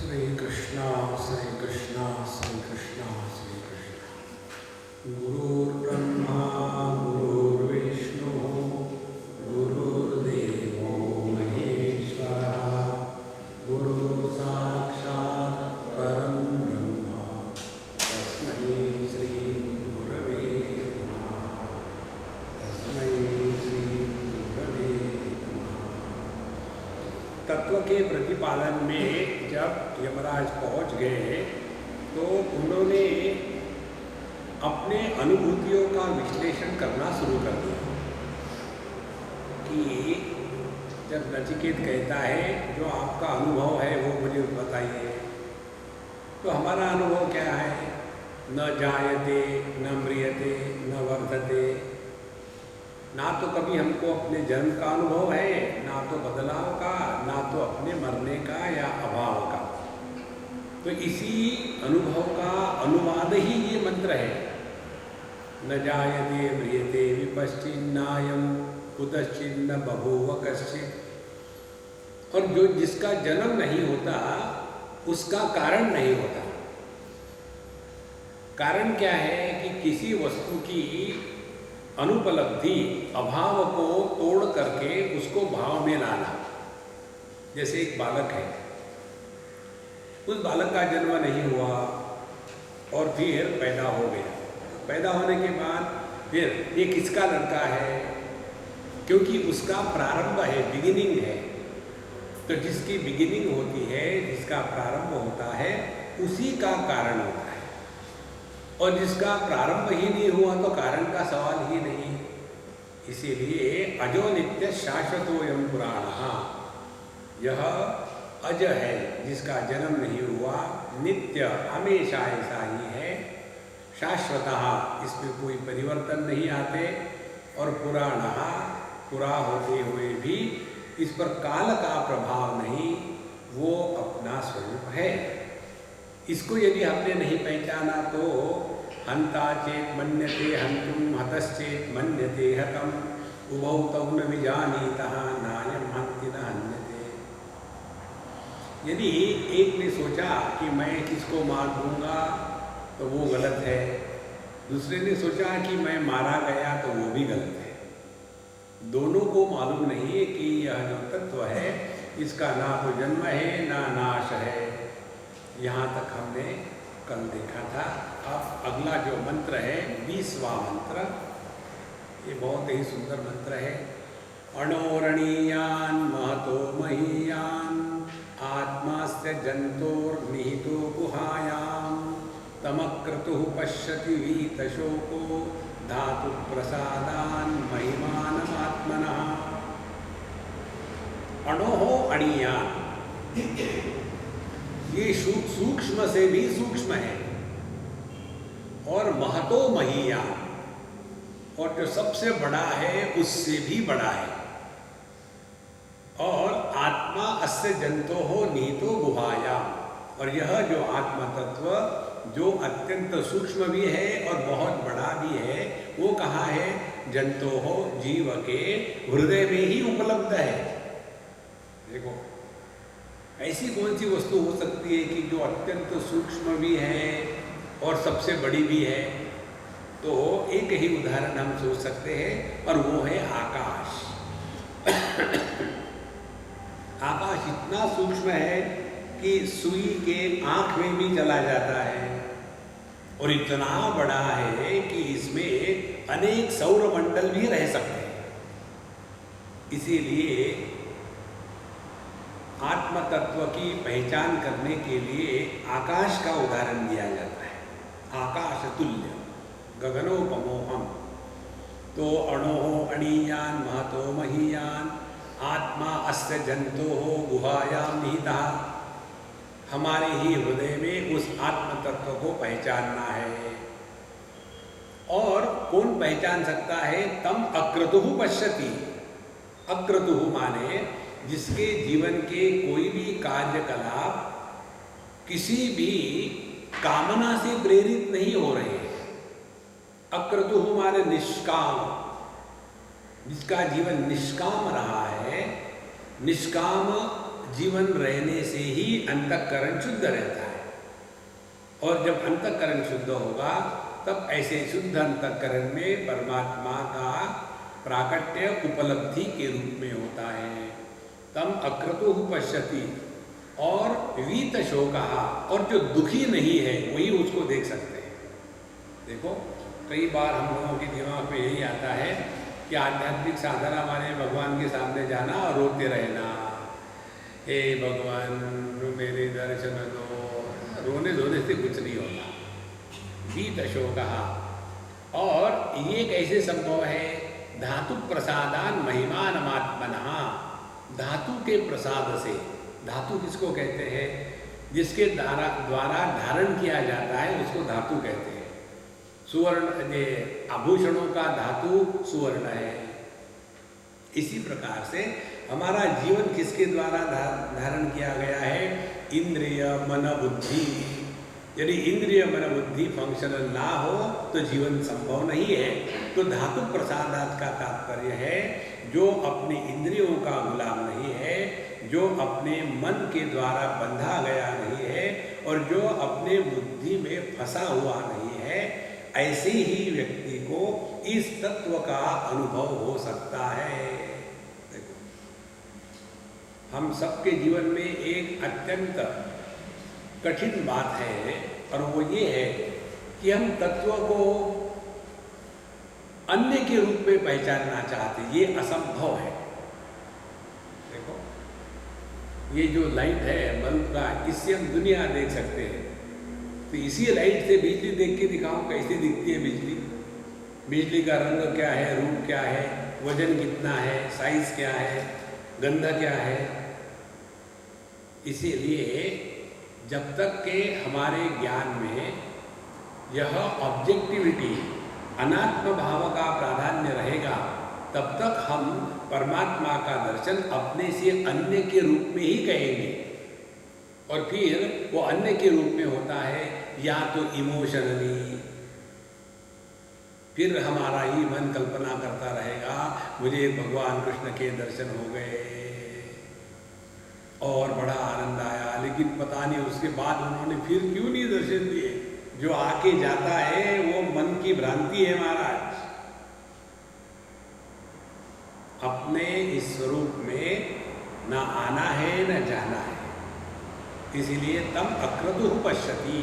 श्री कृष्णा श्री कृष्णा श्री कृष्णा श्री कृष्णा। गुरुर्ब्रह्मा गुरुर्विष्णु गुरुर्देवो महेश्वरः गुरु साक्षात् परं ब्रह्म तस्मै श्री गुरवे नमः। तस्मै श्री गुरवे नमः। तत्व के प्रतिपादन में जब यमराज पहुंच गए तो उन्होंने अपने अनुभूतियों का विश्लेषण करना शुरू कर दिया कि जब नचिकेत कहता है जो आपका अनुभव है वो मुझे बताइए, तो हमारा अनुभव क्या है? न जायते न म्रियते न वर्धते। ना तो कभी हमको अपने जन्म का अनुभव है, ना तो बदलाव का, ना तो अपने मरने का या अभाव का। तो इसी अनुभव का अनुवाद ही ये मंत्र है। न जायते म्रियते विपश्चिन्नायं कुतश्चिन्न बभूव कश्चित्। और जो जिसका जन्म नहीं होता उसका कारण नहीं होता। कारण क्या है कि किसी वस्तु की अनुपलब्धि अभाव को तोड़ करके उसको भाव में लाना। जैसे एक बालक है, उस बालक का जन्म नहीं हुआ और फिर पैदा हो गया। पैदा होने के बाद फिर ये किसका लड़का है? क्योंकि उसका प्रारंभ है, बिगिनिंग है। तो जिसकी बिगिनिंग होती है, जिसका प्रारंभ होता है, उसी का कारण होता है। और जिसका प्रारंभ ही नहीं हुआ तो कारण का सवाल ही नहीं। इसीलिए अजो नित्य शाश्वतोयम पुराणः, यह अज है जिसका जन्म नहीं हुआ, नित्य हमेशा ऐसा ही है, शाश्वतः इसमें कोई परिवर्तन नहीं आते, और पुराणः पूरा होते हुए भी इस पर काल का प्रभाव नहीं, वो अपना स्वरूप है। इसको यदि हमने नहीं पहचाना तो हंता चेत मन्यते हंतुम हतश्चेत मन्यते हतम उभौ तौ न विजानीतः नायं हन्ति न हन्यते। यदि एक ने सोचा कि मैं किसको मार दूंगा तो वो गलत है, दूसरे ने सोचा कि मैं मारा गया तो वो भी गलत है। दोनों को मालूम नहीं है कि यह जो तत्व है इसका ना तो जन्म है ना नाश है। यहाँ तक हमने कल देखा था। अब अगला जो मंत्र है 20वां मंत्र, ये बहुत ही सुंदर मंत्र है। अणोरणीयान महतो महीयान आत्मास्य जंतोर्निहितो गुहायां तमक्रतुः पश्यति वीतशोको धातु प्रसादान महिमानमात्मनः। अणोहो अणीयान, ये सूक्ष्म से भी सूक्ष्म है, और महतो महीयान, और जो सबसे बड़ा है उससे भी बड़ा है। और आत्मा अस्य जंतो हो निहितो गुहायाम, और यह जो आत्मा तत्व जो अत्यंत सूक्ष्म भी है और बहुत बड़ा भी है, वो कहाँ है? जंतो हो, जीव के हृदय में ही उपलब्ध है। देखो, ऐसी कौन सी वस्तु हो सकती है कि जो अत्यंत सूक्ष्म भी है और सबसे बड़ी भी है? तो एक ही उदाहरण हम सोच सकते हैं, और वो है आकाश। आकाश इतना सूक्ष्म है कि सुई के आँख में भी चला जाता है, और इतना बड़ा है कि इसमें अनेक सौर मंडल भी रह सकते हैं। इसीलिए आत्म तत्व की पहचान करने के लिए आकाश का उदाहरण दिया जाता है। आकाश तुल्य गगनोपमोहम। तो अणोहो अणीयान महतो महीयान आत्मा अस्य जंतो हो गुहायाम निहितः। हमारे ही हृदय में उस आत्म तत्व को पहचानना है। और कौन पहचान सकता है? तम अक्रतुः पश्यति। अक्रतुः माने जिसके जीवन के कोई भी कार्यकलाप किसी भी कामना से प्रेरित नहीं हो रहे हैं। अक्रतुः माने निष्काम, जिसका जीवन निष्काम रहा है। निष्काम जीवन रहने से ही अंतःकरण शुद्ध रहता है, और जब अंतःकरण शुद्ध होगा तब ऐसे शुद्ध अंतःकरण में परमात्मा का प्राकट्य उपलब्धि के रूप में होता है। तम अक्रतुः पश्यति, और वीत शोकः, और जो दुखी नहीं है वही उसको देख सकते हैं। देखो कई बार हम लोगों के दिमाग में यही आता है कि आध्यात्मिक साधना माने भगवान के सामने जाना और रोते रहना, हे भगवान मेरे दर्शन दो। रोने धोने से कुछ नहीं होता। वीत शोकः, और ये कैसे संभव है? धातु प्रसादान महिमानमात्मनः, धातु के प्रसाद से। धातु किसको कहते हैं? जिसके द्वारा धारण किया जाता है उसको धातु कहते हैं। सुवर्ण, ये आभूषणों का धातु सुवर्ण है। इसी प्रकार से हमारा जीवन किसके द्वारा धारण किया गया है? इंद्रिय मन बुद्धि। यदि इंद्रिय मन बुद्धि फंक्शनल ना हो तो जीवन संभव नहीं है। तो धातु प्रसादात का तात्पर्य है जो अपने इंद्रियों का गुलाम नहीं है, जो अपने मन के द्वारा बंधा गया नहीं है, और जो अपने बुद्धि में फंसा हुआ नहीं है, ऐसे ही व्यक्ति को इस तत्व का अनुभव हो सकता है। देखो, हम सबके जीवन में एक अत्यंत कठिन बात है, और वो ये है कि हम तत्व को अन्य के रूप में पहचानना चाहते, ये असंभव है। देखो ये जो लाइट है बल्ब का, इससे हम दुनिया देख सकते हैं। तो इसी लाइट से बिजली देख के दिखाओ कैसे दिखती है बिजली। बिजली का रंग क्या है, रूप क्या है, वजन कितना है, साइज क्या है, गंध क्या है। इसीलिए जब तक के हमारे ज्ञान में यह ऑब्जेक्टिविटी, अनात्म भाव का प्राधान्य रहेगा, तब तक हम परमात्मा का दर्शन अपने से अन्य के रूप में ही कहेंगे। और फिर वो अन्य के रूप में होता है या तो इमोशनली, फिर हमारा ही मन कल्पना करता रहेगा मुझे भगवान कृष्ण के दर्शन हो गए और बड़ा आनंद आया, लेकिन पता नहीं उसके बाद उन्होंने फिर क्यों नहीं दर्शन दिए। जो आके जाता है वो मन की भ्रांति है महाराज। अपने इस स्वरूप में न आना है न जाना है। इसीलिए तम अक्रतुः पश्यति।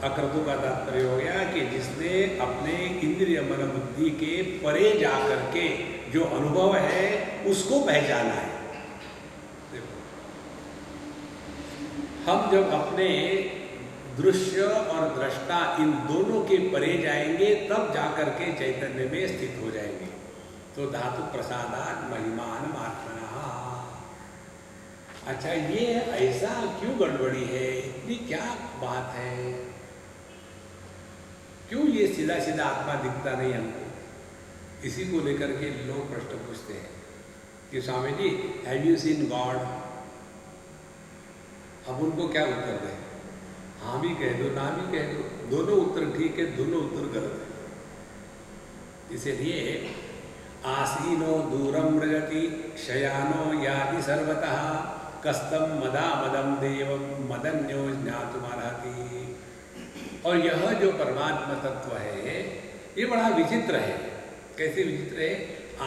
अक्रतु का तात्पर्य हो गया कि जिसने अपने इंद्रिय मन बुद्धि के परे जा करके जो अनुभव है उसको पहचाना है। देखो, हम जब अपने दृश्य और दृष्टा इन दोनों के परे जाएंगे तब जाकर के चैतन्य में स्थित हो जाएंगे। तो धातु प्रसादान महिमान आत्मना। अच्छा, ये ऐसा क्यों गड़बड़ी है, इतनी क्या बात है, क्यों ये सीधा सीधा आत्मा दिखता नहीं हमको? इसी को लेकर के लोग प्रश्न पूछते हैं कि Swami ji have you seen God? अब उनको क्या उत्तर दें? हाँ भी कह दो, ना भी कह दो, दोनों उत्तर ठीक है, दोनों उत्तर गलत है। इसीलिए आसीनो दूरम मृगति शयानो याति सर्वतः कस्तम मदा मदम देवम मदन्यो ज्ञातुमर्हति। और यह जो परमात्मा तत्व है ये बड़ा विचित्र है। कैसे विचित्र है?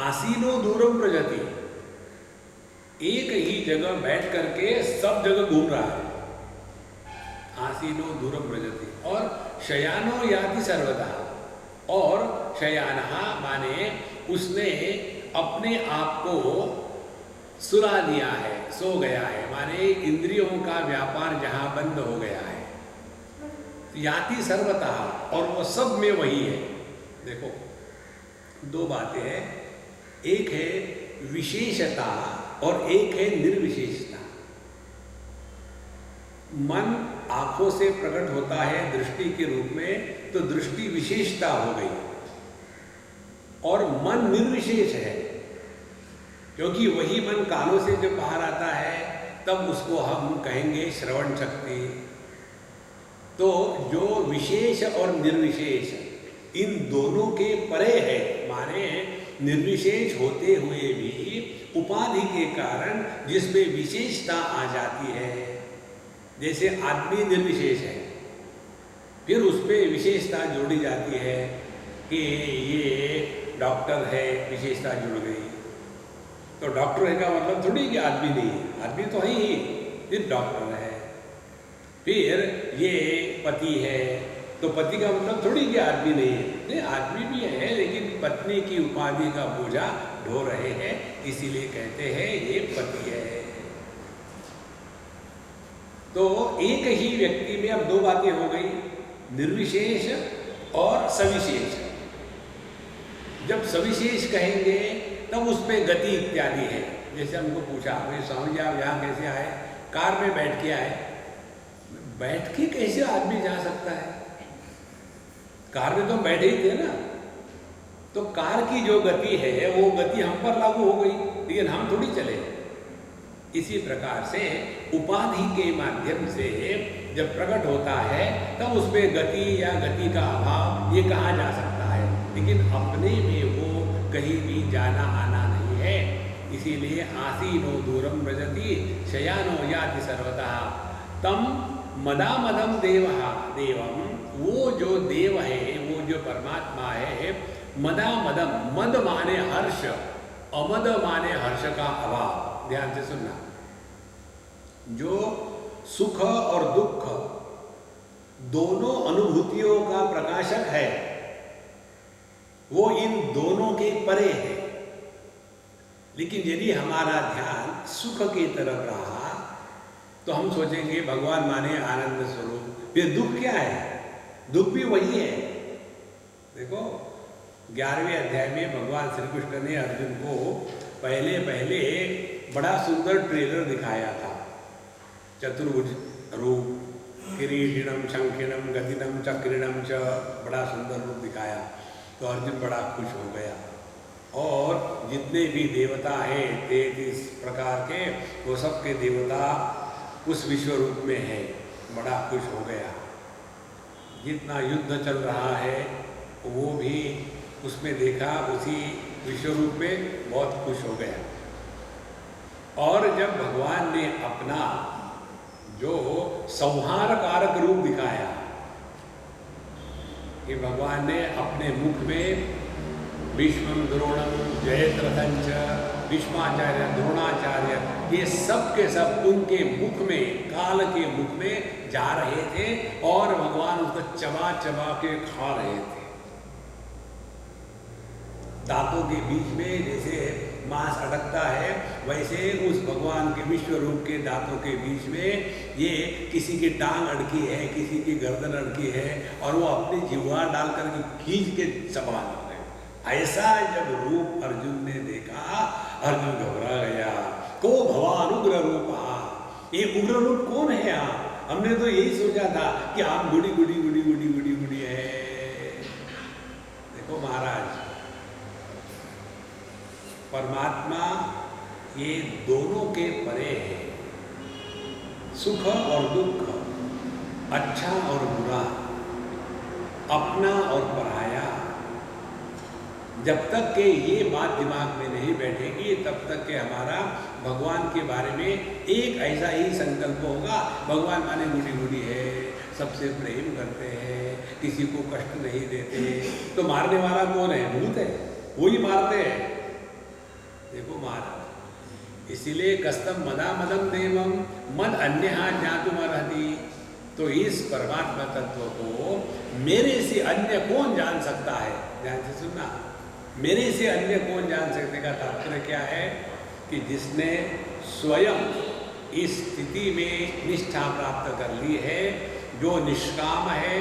आसीनो दूरम प्रजति, एक ही जगह बैठ करके सब जगह घूम रहा है। आसीनो दूरम प्रजति। और शयानो याति सर्वदा, और शयानहा माने उसने अपने आप को सुला दिया है, सो गया है, माने इंद्रियों का व्यापार जहाँ बंद हो गया है। याति सर्वतः, और वो सब में वही है। देखो दो बातें हैं, एक है विशेषता और एक है निर्विशेषता। मन आंखों से प्रकट होता है दृष्टि के रूप में, तो दृष्टि विशेषता हो गई, और मन निर्विशेष है क्योंकि वही मन कानों से जब बाहर आता है तब उसको हम कहेंगे श्रवण शक्ति। तो जो विशेष और निर्विशेष इन दोनों के परे है, माने निर्विशेष होते हुए भी उपाधि के कारण जिसमें विशेषता आ जाती है, जैसे आदमी निर्विशेष है, फिर उसमें विशेषता जोड़ी जाती है कि ये डॉक्टर है, विशेषता जुड़ गई। तो डॉक्टर है का मतलब थोड़ी कि आदमी नहीं है, आदमी तो है ही, फिर डॉक्टर है। फिर ये पति है, तो पति का मतलब थोड़ी कि आदमी नहीं है, नहीं आदमी भी है, लेकिन पत्नी की उपाधि का बोझा ढो रहे हैं, इसीलिए कहते हैं ये पति है। तो एक ही व्यक्ति में अब दो बातें हो गई, निर्विशेष और सविशेष। जब सविशेष कहेंगे तब उसमें गति इत्यादि है। जैसे हमको पूछा, भाई स्वामी जी आप यहाँ कैसे आए? कार में बैठ के आए। बैठ के कैसे आदमी जा सकता है? कार में तो बैठे ही थे ना। तो कार की जो गति है वो गति हम पर लागू हो गई, लेकिन हम थोड़ी चले। इसी प्रकार से उपाधि के माध्यम से जब प्रकट होता है तब उसमें गति या गति का अभाव ये कहा जा सकता है, लेकिन अपने में वो कहीं भी जाना आना नहीं है। इसीलिए आसीनो दूरम व्रजति शयानो याति सर्वतः तम मदामदम देवम, वो जो देव है, वो जो परमात्मा है, मदामदम, मद माने हर्ष, अमद माने हर्ष का अभाव। ध्यान से सुनना, जो सुख और दुख दोनों अनुभूतियों का प्रकाशक है, वो इन दोनों के परे है। लेकिन यदि हमारा ध्यान सुख की तरफ रहा तो हम सोचेंगे भगवान माने आनंद स्वरूप। फिर दुख क्या है? दुख भी वही है। देखो 11वें अध्याय में भगवान श्री कृष्ण ने अर्जुन को पहले बड़ा सुंदर ट्रेलर दिखाया था। चतुर्भुज रूप, किरीटिनम शंखिनम गदिनम चक्रिणम च, बड़ा सुंदर रूप दिखाया। तो अर्जुन बड़ा खुश हो गया, और जितने भी देवता हैं 33 प्रकार के, वो सब के देवता उस विश्व रूप में है, बड़ा खुश हो गया। जितना युद्ध चल रहा है वो भी उसमें देखा, उसी विश्व रूप में बहुत खुश हो गया। और जब भगवान ने अपना जो संहार कारक रूप दिखाया, कि भगवान ने अपने मुख में भीष्मं द्रोणं जयद्रथंच, भीष्माचार्य, द्रोणाचार्य, ये सब के सब उनके मुख में, काल के मुख में जा रहे थे, और भगवान उसको चबा चबा के खा रहे थे। दांतों के बीच में जैसे मांस अटकता है, वैसे उस भगवान के विश्व रूप के दांतों के बीच में ये किसी की टांग अड़की है, किसी की गर्दन अड़की है, और वो अपनी जिह्वा डाल करके खींच के चबा रहे। ऐसा जब रूप अर्जुन ने देखा, अर्जुन घबरा गया। को भगवान उग्र रूपा, ये उग्र रूप कौन है आप? हमने तो यही सोचा था कि आप गुड़ी गुड़ी गुड़ी गुड़ी गुड़ी गुड़ी है। देखो महाराज, परमात्मा ये दोनों के परे है। सुख और दुख, अच्छा और बुरा, अपना और पराया, जब तक के ये बात दिमाग में नहीं बैठेगी तब तक के हमारा भगवान के बारे में एक ऐसा ही संकल्प होगा, भगवान माने गुड़ी गुड़ी है, सबसे प्रेम करते हैं, किसी को कष्ट नहीं देते। तो मारने वाला कौन है? भूत है, वो ही मारते हैं। देखो महाराज, इसीलिए कस्तम मदा मदम देवम मद अन्यहा ज्ञातुमर्हति। तो इस परमात्मा तत्व को मेरे से अन्य कौन जान सकता है? ध्यान से सुनना, मेरे से अन्य कौन जान सकने का तात्पर्य क्या है? कि जिसने स्वयं इस स्थिति में निष्ठा प्राप्त कर ली है, जो निष्काम है,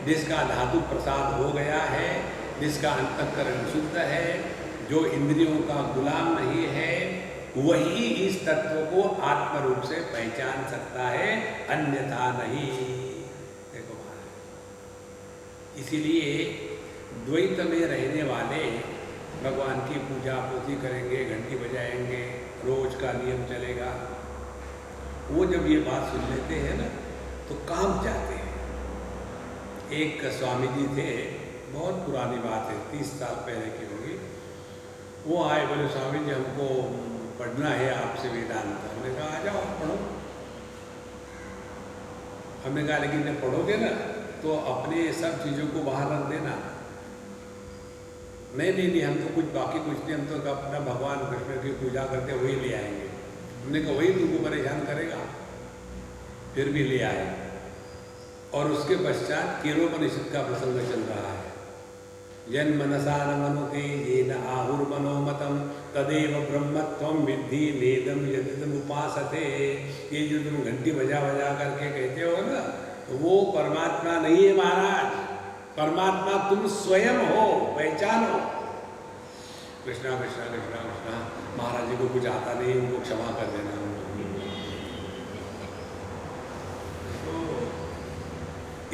जिसका धातु प्रसाद हो गया है, जिसका अंतःकरण शुद्ध है, जो इंद्रियों का गुलाम नहीं है, वही इस तत्व को आत्म रूप से पहचान सकता है, अन्यथा नहीं। देखो महाराज, इसीलिए द्वैत में रहने वाले भगवान की पूजा पूजी करेंगे, घंटी बजाएंगे, रोज का नियम चलेगा। वो जब ये बात सुन लेते हैं ना तो काम जाते हैं। एक स्वामी जी थे, बहुत पुरानी बात है, 30 साल पहले की होगी। वो आए, बोले स्वामी जी हमको पढ़ना है आपसे वेदांत। हमने कहा आ जाओ पढ़ो। हमने कहा लेकिन जब पढ़ोगे ना तो अपने सब चीज़ों को बाहर रख देना। नहीं, हम तो कुछ बाकी कुछ नहीं, हम तो अपना भगवान कृष्ण की पूजा करते वही ले आएंगे। हमने कहा वही तुमको परेशान करेगा। फिर भी ले आए। और उसके पश्चात केनोपनिषद का प्रसंग चल रहा है। यन मनसा न मनुते येन आहुर्मनोमतं तदेव ब्रह्मत्वं विद्धि नेदम यदिदम उपासते। ये जो तुम घंटी बजा बजा करके कहते हो ना, वो परमात्मा नहीं है महाराज। परमात्मा तुम स्वयं हो, पहचानो। कृष्णा कृष्णा कृष्णा कृष्णा। महाराज जी को कुछ आता नहीं, उनको क्षमा कर देना। तो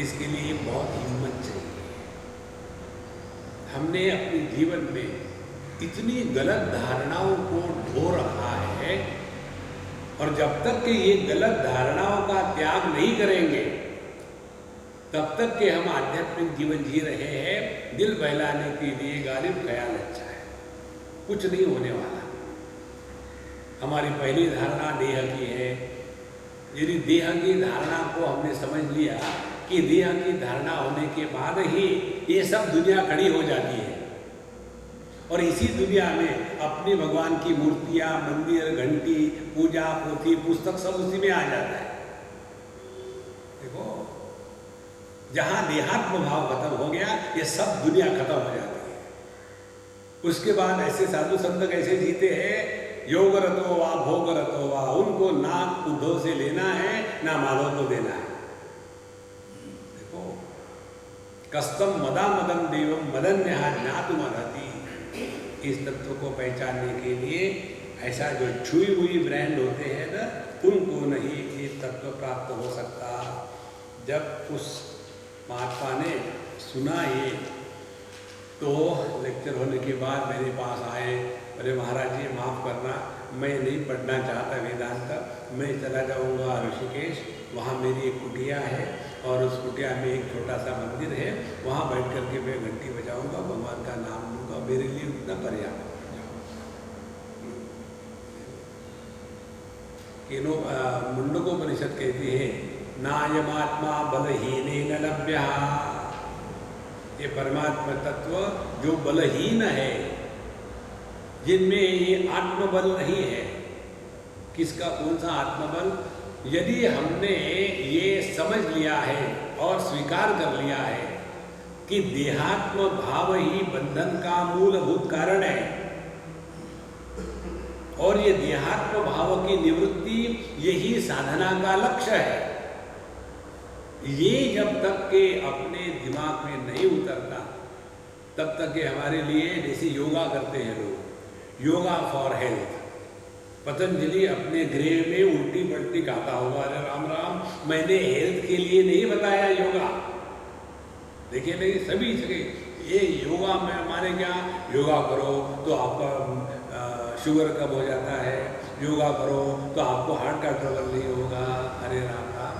इसके लिए बहुत हिम्मत चाहिए। हमने अपने जीवन में इतनी गलत धारणाओं को ढो रखा है, और जब तक कि ये गलत धारणाओं का त्याग नहीं करेंगे तब तक कि हम आध्यात्मिक जीवन जी रहे हैं दिल बहलाने के लिए। गालिब ख्याल अच्छा है, कुछ नहीं होने वाला। हमारी पहली धारणा देह की है। यदि देह की धारणा को हमने समझ लिया कि देह की धारणा होने के बाद ही ये सब दुनिया खड़ी हो जाती है, और इसी दुनिया में अपनी भगवान की मूर्तियां, मंदिर, घंटी, पूजा, पोथी, पुस्तक सब उसी में आ जाता है। देखो, जहां देहात्म भाव खत्म हो गया, ये सब दुनिया खत्म हो जाती है। उसके बाद ऐसे साधु संत कैसे जीते हैं, योग रतो वा भोग रतो वा, उनको ना उद्धव से लेना है ना माधव को देना है। देखो, कस्तम मदा मदम देवम मदन्यहा ज्ञातुम अर्हति। इस तत्व को पहचानने के लिए ऐसा जो छुई हुई ब्रांड होते हैं ना, उनको नहीं ये तत्व प्राप्त हो सकता। जब उस महात्मा ने सुना ये, तो लेक्चर होने के बाद मेरे पास आए, अरे महाराज जी माफ़ करना, मैं नहीं पढ़ना चाहता वेदांत, मैं चला जाऊंगा ऋषिकेश, वहाँ मेरी एक कुटिया है और उस कुटिया में एक छोटा सा मंदिर है, वहाँ बैठ कर के मैं घंटी बजाऊंगा, भगवान का नाम लूँगा, मेरे लिए उतना पर्याप्त। मुंडकोपनिषद कहती है नायमात्मा बलहीनेन लभ्यः। ये परमात्मा तत्व जो बलहीन है, जिनमें ये आत्मबल नहीं है। किसका कौन सा आत्मबल? यदि हमने ये समझ लिया है और स्वीकार कर लिया है कि देहात्म भाव ही बंधन का मूलभूत कारण है, और ये देहात्म भाव की निवृत्ति यही साधना का लक्ष्य है, ये जब तक के अपने दिमाग में नहीं उतरता तब तक के हमारे लिए, जैसे योगा करते हैं लोग, योगा फॉर हेल्थ। पतंजलि अपने गृह में उल्टी पलटी खाता होगा, अरे राम राम, मैंने हेल्थ के लिए नहीं बताया योगा। देखिए नहीं, सभी जगह ये योगा में हमारे क्या, योगा करो तो आपका शुगर कम हो जाता है, योगा करो तो आपको हार्ट का ट्रबल नहीं होगा। अरे राम राम,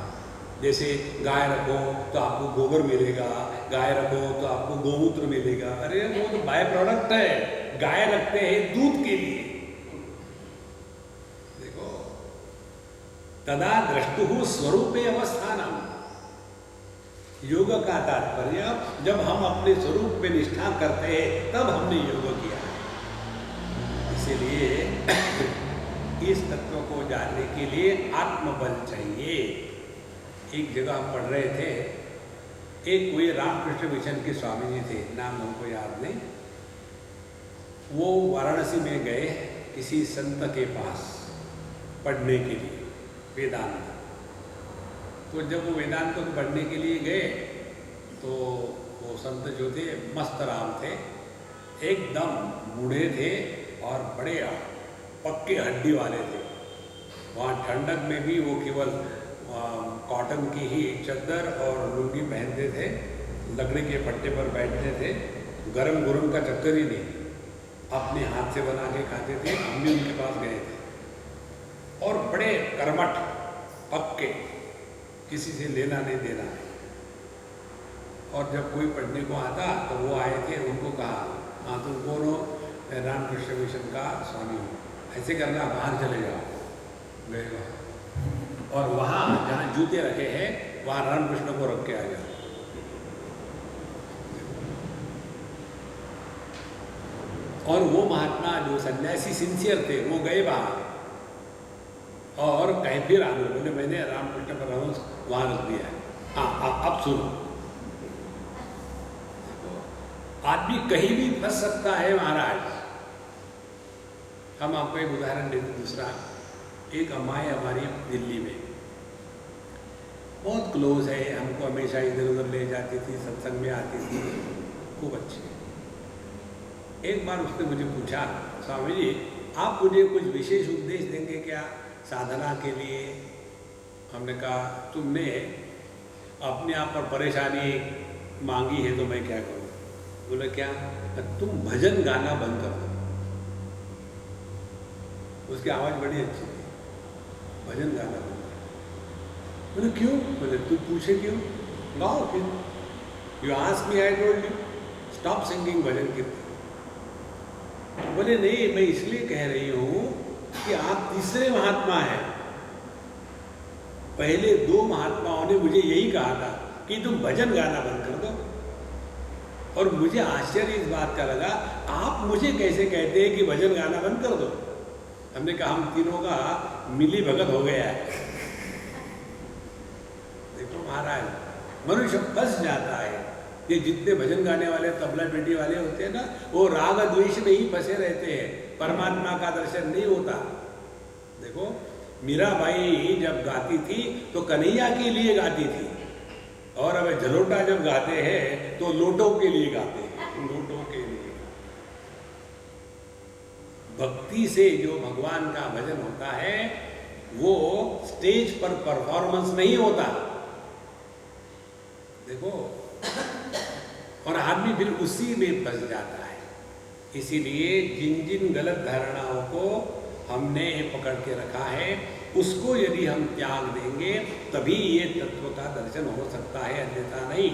जैसे गाय रखो तो आपको गोबर मिलेगा, गाय रखो तो आपको गोमूत्र मिलेगा। अरे वो तो बाय प्रोडक्ट है, गाय रखते हैं दूध के लिए। देखो, तदा द्रष्टुः स्वरूपे अवस्थानम। योग का तात्पर्य जब हम अपने स्वरूप पे निष्ठा करते हैं तब हमने योग किया है। इसीलिए इस तत्व को जानने के लिए आत्मबल चाहिए। एक जगह हम पढ़ रहे थे, एक कोई रामकृष्ण मिशन के स्वामी जी थे, नाम हमको याद नहीं। वो वाराणसी में गए किसी संत के पास पढ़ने के लिए वेदांत। तो जब वो वेदांत को पढ़ने के लिए गए तो वो संत जो थे मस्त राम थे, एकदम बूढ़े थे और बड़े पक्के हड्डी वाले थे। वहाँ ठंडक में भी वो केवल कॉटन की ही चद्दर और लुंगी पहनते थे, लकड़ी के पट्टे पर बैठते थे, गरम गुरम का चक्कर ही नहीं, अपने हाथ से बना के खाते थे। हम भी उनके पास गए थे और बड़े कर्मठ पक्के, किसी से लेना नहीं देना। और जब कोई पढ़ने को आता तो वो आए थे, उनको कहा हाँ तुम कौन हो? रामकृष्ण मिशन का स्वामी हूँ। ऐसे करना, बाहर चले जाओ, गए वहाँ, और वहाँ जहाँ जूते रखे हैं वहाँ रामकृष्ण को रख के आ जाओ। और वो महात्मा जो सन्यासी सिंसियर थे वो गए बाहर और कहीं फिर आने बोले मैंने रामकृष्ण परमहंस वहाँ रख दिया है। हाँ अब सुनो, आदमी कहीं भी फंस सकता है महाराज। हम आपको एक उदाहरण देते दूसरा। एक अम्माई हमारी दिल्ली में बहुत क्लोज है, हमको हमेशा इधर उधर ले जाती थी, सत्संग में आती थी, खूब अच्छी। एक बार उसने मुझे पूछा, स्वामी जी आप मुझे कुछ विशेष उपदेश देंगे क्या साधना के लिए? हमने कहा तुमने अपने आप पर परेशानी मांगी है तो मैं क्या करूं? बोले क्या? तुम भजन गाना बंद कर दो। उसकी आवाज़ बड़ी अच्छी थी, भजन गाना बंद कर। बोले क्यों? बोले तू पूछे क्यों, गाओ फिर। You ask me I told you stop singing bhajan kirtan. बोले नहीं, मैं इसलिए कह रही हूँ कि आप तीसरे महात्मा हैं। पहले दो महात्माओं ने मुझे यही कहा था कि तुम भजन गाना बंद कर दो, और मुझे आश्चर्य इस बात का लगा आप मुझे कैसे कहते हैं कि भजन गाना बंद कर दो। हमने कहा हम तीनों का मिली भगत हो गया है। देखो महाराज, मनुष्य फंस जाता है। ये जितने भजन गाने वाले तबला पेटी वाले होते हैं ना, वो राग द्वेष में ही फंसे रहते हैं, परमात्मा का दर्शन नहीं होता। देखो मीराबाई जब गाती थी तो कन्हैया के लिए गाती थी, और अब जलोटा जब गाते हैं तो लोटों के लिए गाते हैं, लोटों के लिए। भक्ति से जो भगवान का भजन होता है वो स्टेज पर परफॉर्मेंस नहीं होता। देखो, और आदमी फिर उसी में फंस जाता है। इसीलिए जिन जिन गलत धारणाओं को हमने पकड़ के रखा है उसको यदि हम त्याग देंगे तभी ये तत्व का दर्शन हो सकता है, अन्यथा नहीं।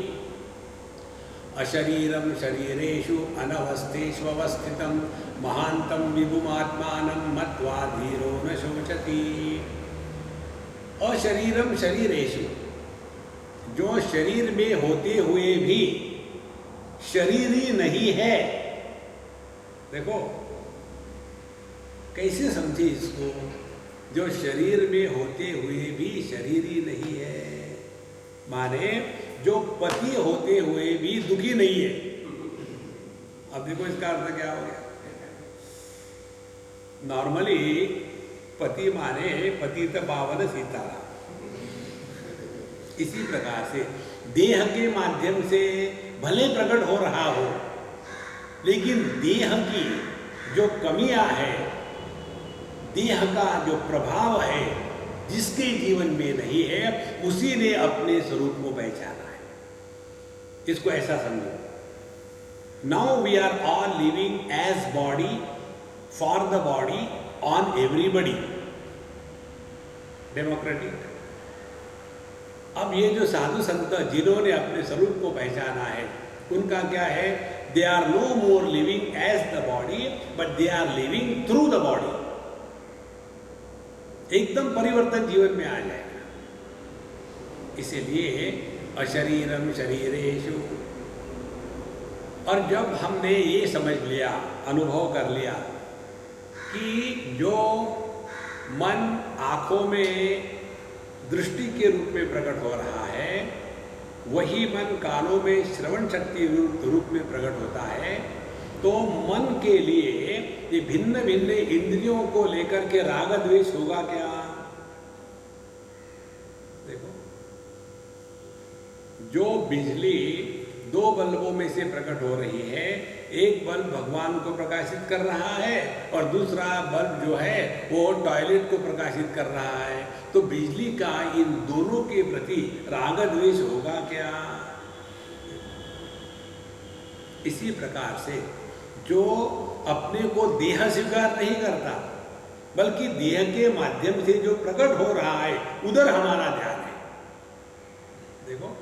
अशरीरम शरीरेषु अनवस्थेष्वस्थितम महांतम विभुमात्मानं मत्वा धीरो न शोचति। अशरीरम शरीरेषु, जो शरीर में होते हुए भी शरीर ही नहीं है। देखो कैसे समझे इसको, जो शरीर में होते हुए भी शरीर ही नहीं है, माने जो पति होते हुए भी दुखी नहीं है। अब देखो इसका अर्थ क्या हो गया। नॉर्मली पति माने पतित पावन सीताराम। इसी प्रकार से देह के माध्यम से भले प्रकट हो रहा हो, लेकिन देह की जो कमियां है, देह का जो प्रभाव है जिसके जीवन में नहीं है, उसी ने अपने स्वरूप को पहचाना है। इसको ऐसा समझो, now we are all living as body for the body on everybody, democratic. अब ये जो साधु संत जिन्होंने अपने स्वरूप को पहचाना है उनका क्या है, they are no more living as the body but they are living through the body. एकदम परिवर्तन जीवन में आ जाएगा। इसीलिए अशरीरम शरीरेषु। और जब हमने ये समझ लिया, अनुभव कर लिया कि जो मन आँखों में दृष्टि के रूप में प्रकट हो रहा है, वही मन कानों में श्रवण शक्ति रूप में प्रकट होता है, तो मन के लिए ये भिन्न भिन्न इंद्रियों को लेकर के राग द्वेष होगा क्या? देखो, जो बिजली दो बल्बों में से प्रकट हो रही है, एक बल्ब भगवान को प्रकाशित कर रहा है और दूसरा बल्ब जो है वो टॉयलेट को प्रकाशित कर रहा है, तो बिजली का इन दोनों के प्रति राग द्वेष होगा क्या? इसी प्रकार से जो अपने को देह स्वीकार नहीं करता बल्कि देह के माध्यम से जो प्रकट हो रहा है उधर हमारा ध्यान है। देखो,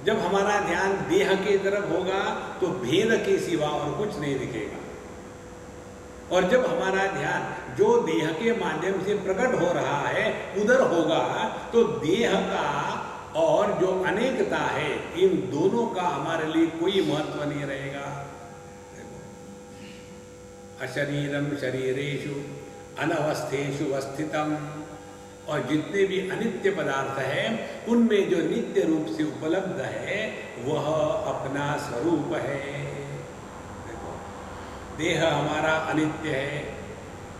जब हमारा ध्यान देह की तरफ होगा तो भेद के सिवा और कुछ नहीं दिखेगा। और जब हमारा ध्यान जो देह के माध्यम से प्रकट हो रहा है उधर होगा तो देह का और जो अनेकता है इन दोनों का हमारे लिए कोई महत्व नहीं रहेगा। अशरीरम शरीरेषु अनवस्थेषु अवस्थितम, और जितने भी अनित्य पदार्थ है उनमें जो नित्य रूप से उपलब्ध है वह अपना स्वरूप है। देखो, देह हमारा अनित्य है,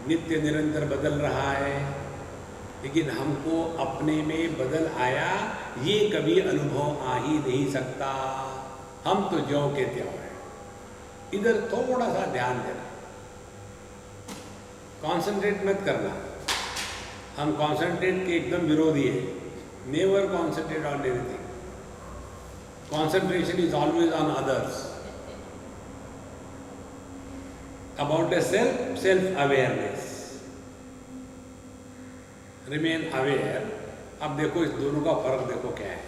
नित्य निरंतर बदल रहा है, लेकिन हमको अपने में बदल आया ये कभी अनुभव आ ही नहीं सकता। हम तो ज्यों के त्यों हैं। इधर थोड़ा सा ध्यान देना, कॉन्सेंट्रेट मत करना। हम कॉन्सेंट्रेट के एकदम विरोधी है। Never concentrate on anything. Concentration is always on others. About A self, self awareness, remain aware. अब देखो इस दोनों का फर्क देखो क्या है,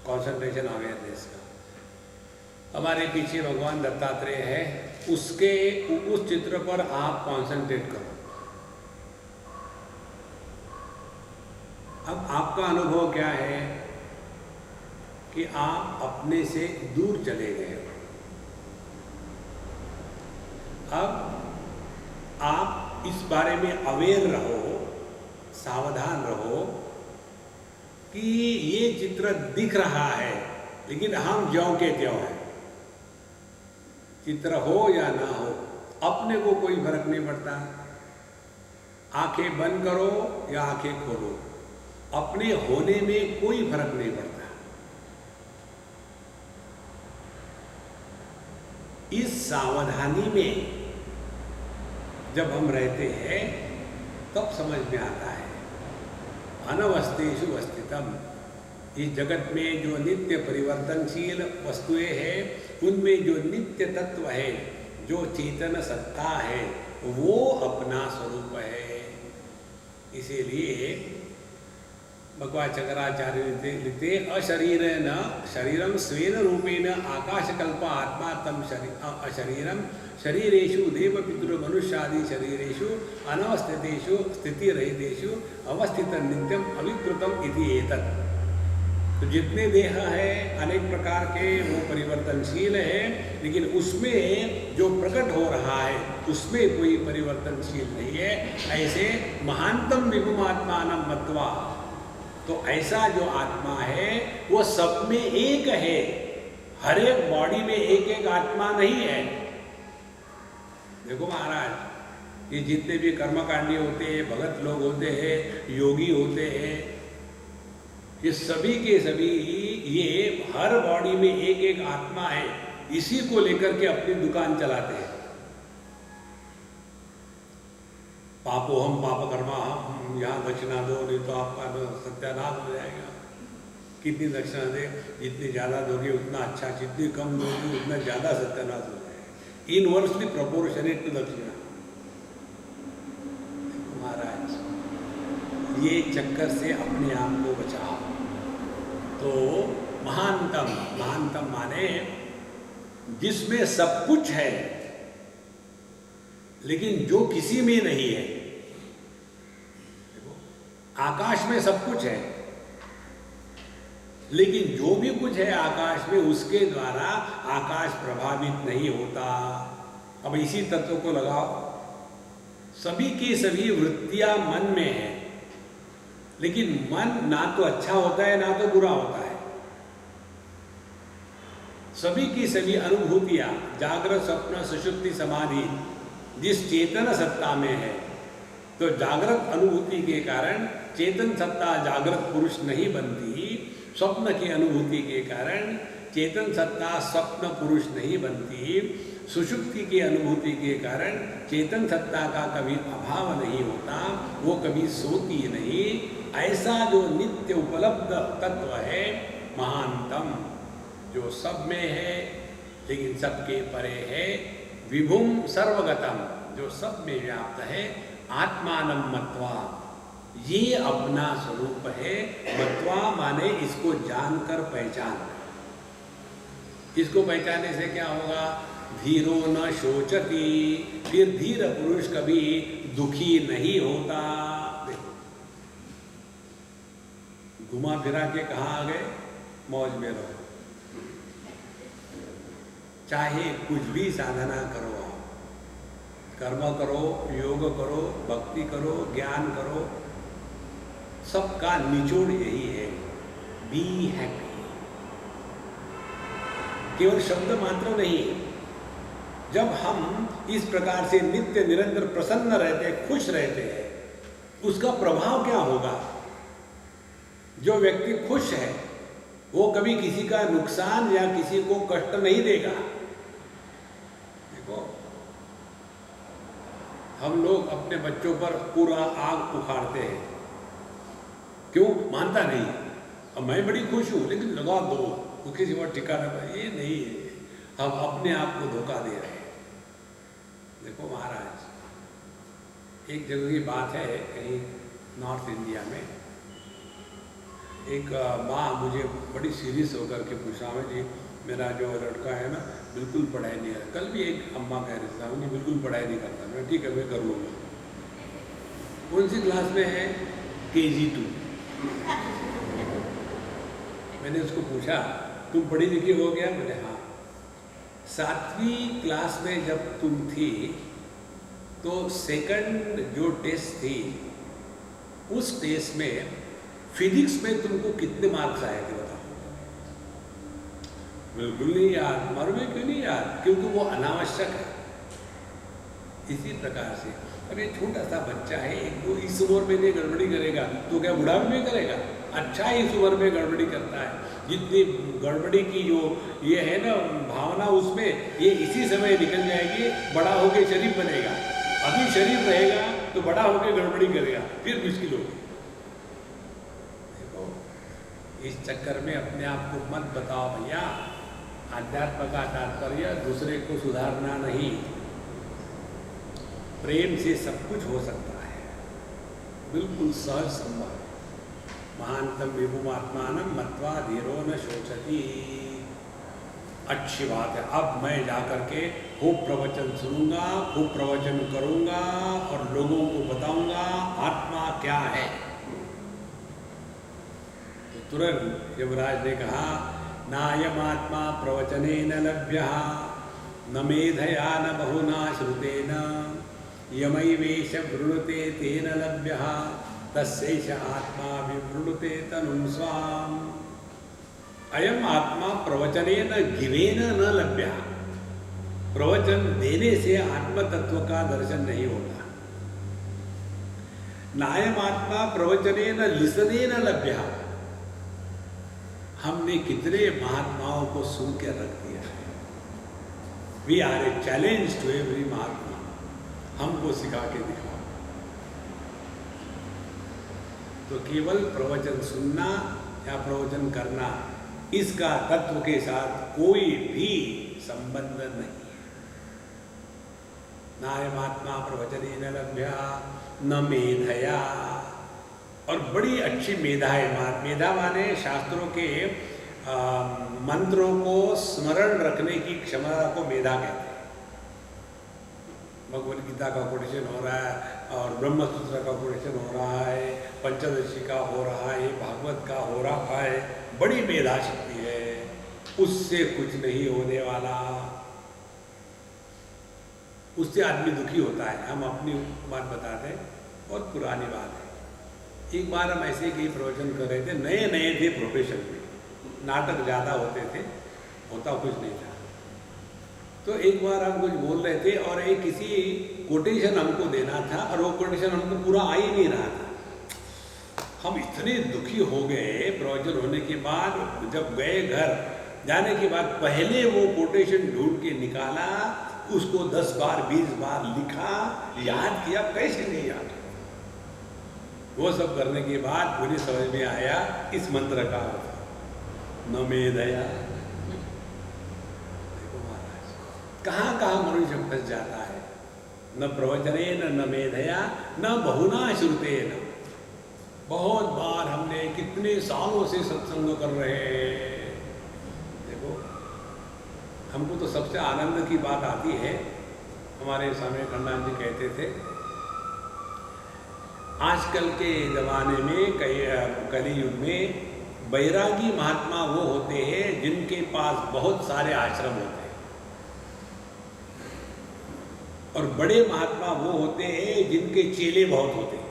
कॉन्सेंट्रेशन अवेयरनेस का। हमारे पीछे भगवान दत्तात्रेय है, उसके उस चित्र पर आप कॉन्सेंट्रेट करो। अब आपका अनुभव क्या है कि आप अपने से दूर चले गए हो। अब आप इस बारे में अवेयर रहो, सावधान रहो कि ये चित्र दिख रहा है लेकिन हम ज्यों के त्यों हैं। चित्र हो या ना हो अपने को कोई फर्क नहीं पड़ता। आंखें बंद करो या आंखें खोलो, अपने होने में कोई फर्क नहीं पड़ता। इस सावधानी में जब हम रहते हैं तब समझ में आता है अनवस्थेषु अवस्थितम। इस जगत में जो नित्य परिवर्तनशील वस्तुएं हैं उनमें जो नित्य तत्व है, जो चेतन सत्ता है, वो अपना स्वरूप है। इसीलिए भगवान शंकराचार्य लिखते अशरीर न शरीरम स्वेन रूपेण आकाशकल्प आत्मा तम अशरीरम शरीरेषु देव पितृ मनुष्यादि शरीरेषु अनवस्थितेषु स्थितिरहितेषु अवस्थित नित्यम अविकृतम इति एतत्। तो जितने देह है अनेक प्रकार के वो परिवर्तनशील है, लेकिन उसमें जो प्रकट हो रहा है उसमें कोई परिवर्तनशील नहीं है। ऐसे महानतम विभुमात्मानं मत्वा, तो ऐसा जो आत्मा है वो सब में एक है। हर एक बॉडी में एक एक आत्मा नहीं है। देखो महाराज, ये जितने भी कर्मकांडी होते हैं, भगत लोग होते हैं, योगी होते हैं, ये सभी के सभी ये हर बॉडी में एक एक आत्मा है, इसी को लेकर के अपनी दुकान चलाते हैं। पापो हम पाप कर्मा हम, यहाँ दक्षिणा दो नहीं तो आपका सत्यानाश हो जाएगा। कितनी दक्षिणा दे, जितनी ज़्यादा दोगे उतना अच्छा, जितनी कम दोगे उतना ज़्यादा सत्यानाश हो जाएगा। इनवर्सली प्रोपोर्शनेट टू दक्षिणा। महाराज, ये चक्कर से अपने आप को बचाओ। तो महानतम, महानतम माने जिसमें सब कुछ है लेकिन जो किसी में नहीं है। आकाश में सब कुछ है लेकिन जो भी कुछ है आकाश में उसके द्वारा आकाश प्रभावित नहीं होता। अब इसी तत्व को लगाओ, सभी की सभी वृत्तियां मन में है, लेकिन मन ना तो अच्छा होता है ना तो बुरा होता है। सभी की सभी अनुभूतियां जागृत स्वप्न सुषुप्ति समाधि जिस चेतन सत्ता में है, तो जागृत अनुभूति के कारण चेतन सत्ता जागृत पुरुष नहीं बनती, स्वप्न की अनुभूति के कारण चेतन सत्ता स्वप्न पुरुष नहीं बनती, सुषुप्ति की अनुभूति के कारण चेतन सत्ता का कभी अभाव नहीं होता, वो कभी सोती नहीं। ऐसा जो नित्य उपलब्ध तत्व है महानतम, जो सब में है लेकिन सबके परे है, विभुम सर्वगतम, जो सब में व्याप्त है, आत्मानं मत्वा, ये अपना स्वरूप है। मत्वा माने इसको जानकर पहचान। इसको पहचानने से क्या होगा धीरो न शोचति, फिर धीर पुरुष कभी दुखी नहीं होता। देखो घुमा फिरा के कहाँ आ गए, मौज में रहो, चाहे कुछ भी साधना करो, कर्म करो, योग करो, भक्ति करो, ज्ञान करो, सबका निचोड़ यही है, बी हैप्पी। केवल शब्द मात्र नहीं, जब हम इस प्रकार से नित्य निरंतर प्रसन्न रहते हैं, खुश रहते हैं, उसका प्रभाव क्या होगा? जो व्यक्ति खुश है वो कभी किसी का नुकसान या किसी को कष्ट नहीं देगा। देखो हम लोग अपने बच्चों पर पूरा आग उखाड़ते हैं, क्यों? मानता नहीं, अब मैं बड़ी खुश हूं लेकिन लगा दो, उसके सिवा ठिकाना पर, ये नहीं है, हम अपने आप को धोखा दे रहे हैं। देखो महाराज, एक जगह की बात है, कहीं नॉर्थ इंडिया में एक माँ मुझे बड़ी सीरियस होकर के पूछा, मैं जी मेरा जो लड़का है ना बिल्कुल पढ़ाई नहीं करता। कल भी एक अम्मा कह रही थी मुझे बिल्कुल पढ़ाई नहीं करता। मैं ठीक है, मैं कर लूँगा। कौन सी क्लास में है? KG2। मैंने उसको पूछा तुम पढ़ी लिखी हो गया? बोले हाँ। 7वीं क्लास में जब तुम थी तो सेकंड जो टेस्ट थी, उस टेस्ट में फिजिक्स में तुमको कितने मार्क्स आए थे बताओ? बिल्कुल नहीं याद। मालूम क्यों नहीं याद? क्योंकि वो अनावश्यक है। इसी प्रकार से अब ये छोटा सा बच्चा है, एक वो इस उम्र में नहीं गड़बड़ी करेगा तो क्या बुढ़ापे में करेगा? अच्छा इस उम्र में गड़बड़ी करता है। जितनी गड़बड़ी की जो ये है ना भावना, उसमें ये इसी समय निकल जाएगी, बड़ा होके शरीफ बनेगा। अभी शरीफ रहेगा तो बड़ा होके गड़बड़ी करेगा, फिर मुश्किल होगी। देखो इस चक्कर में अपने आप को मत बताओ भैया। आध्यात्म का तात्पर्य दूसरे को सुधारना नहीं, प्रेम से सब कुछ हो सकता है, बिल्कुल सहज संभव। महानतम विभुमात्मानं मत्वा धीरो न शोचति। अच्छी बात है। अब मैं जाकर के खूब प्रवचन सुनूंगा, खूब प्रवचन करूंगा और लोगों को बताऊंगा आत्मा क्या है। तो तुरंत यमराज ने कहा नायम आत्मा प्रवचनेन लभ्यः न मेधया न बहुना श्रुतेन यमैवेश वृणुते तेन लभ्यः तस्यैष आत्मा विवृणुते तनुं स्वाम्। अयम आत्मा प्रवचनेन गिवेन न लभ्यः। प्रवचन देने से आत्म तत्व का दर्शन नहीं होता। नायम आत्मा प्रवचनेन लिसनेन लभ्यः। हमने कितने महात्माओं को सुन के रख दिया है। We are a challenge to every mahatma. हमको सिखा के दिखाओ। तो केवल प्रवचन सुनना या प्रवचन करना, इसका तत्व के साथ कोई भी संबंध नहीं है। नायमात्मा प्रवचनेन लभ्यः न मेधया। और बड़ी अच्छी मेधा है। मेधा माने शास्त्रों के मंत्रों को स्मरण रखने की क्षमता को मेधा कहते हैं। भगवद गीता का कोटेशन हो रहा है और ब्रह्मसूत्र का कोटेशन हो रहा है, पंचदशी का हो रहा है, भागवत का हो रहा है। बड़ी मेधा शक्ति है, उससे कुछ नहीं होने वाला। उससे आदमी दुखी होता है। हम अपनी बात बताते हैं, बहुत पुरानी बात है। एक बार हम ऐसे ही प्रवचन कर रहे थे, नए नए थे प्रोफेशन में, नाटक ज़्यादा होते थे, होता कुछ नहीं था। तो एक बार हम कुछ बोल रहे थे और एक किसी कोटेशन हमको देना था और वो कोटेशन हमको पूरा आ ही नहीं रहा था। हम इतने दुखी हो गए प्रवचन होने के बाद। जब गए घर जाने के बाद पहले वो कोटेशन ढूंढ के निकाला, उसको 10 बार 20 बार लिखा, याद किया, कैसे नहीं याद। वो सब करने के बाद मुझे समझ में आया इस मंत्र का न मेधया। देखो महाराज कहाँ कहाँ मनुष्य फंस जाता है। न प्रवचनेन न मेधया न बहुना श्रुतेन। बहुत बार हमने कितने सालों से सत्संग कर रहे हैं। देखो हमको तो सबसे आनंद की बात आती है, हमारे स्वामी खंडान जी कहते थे, आजकल के ज़माने में कली युग में बैरागी महात्मा वो होते हैं जिनके पास बहुत सारे आश्रम होते हैं, और बड़े महात्मा वो होते हैं जिनके चेले बहुत होते हैं।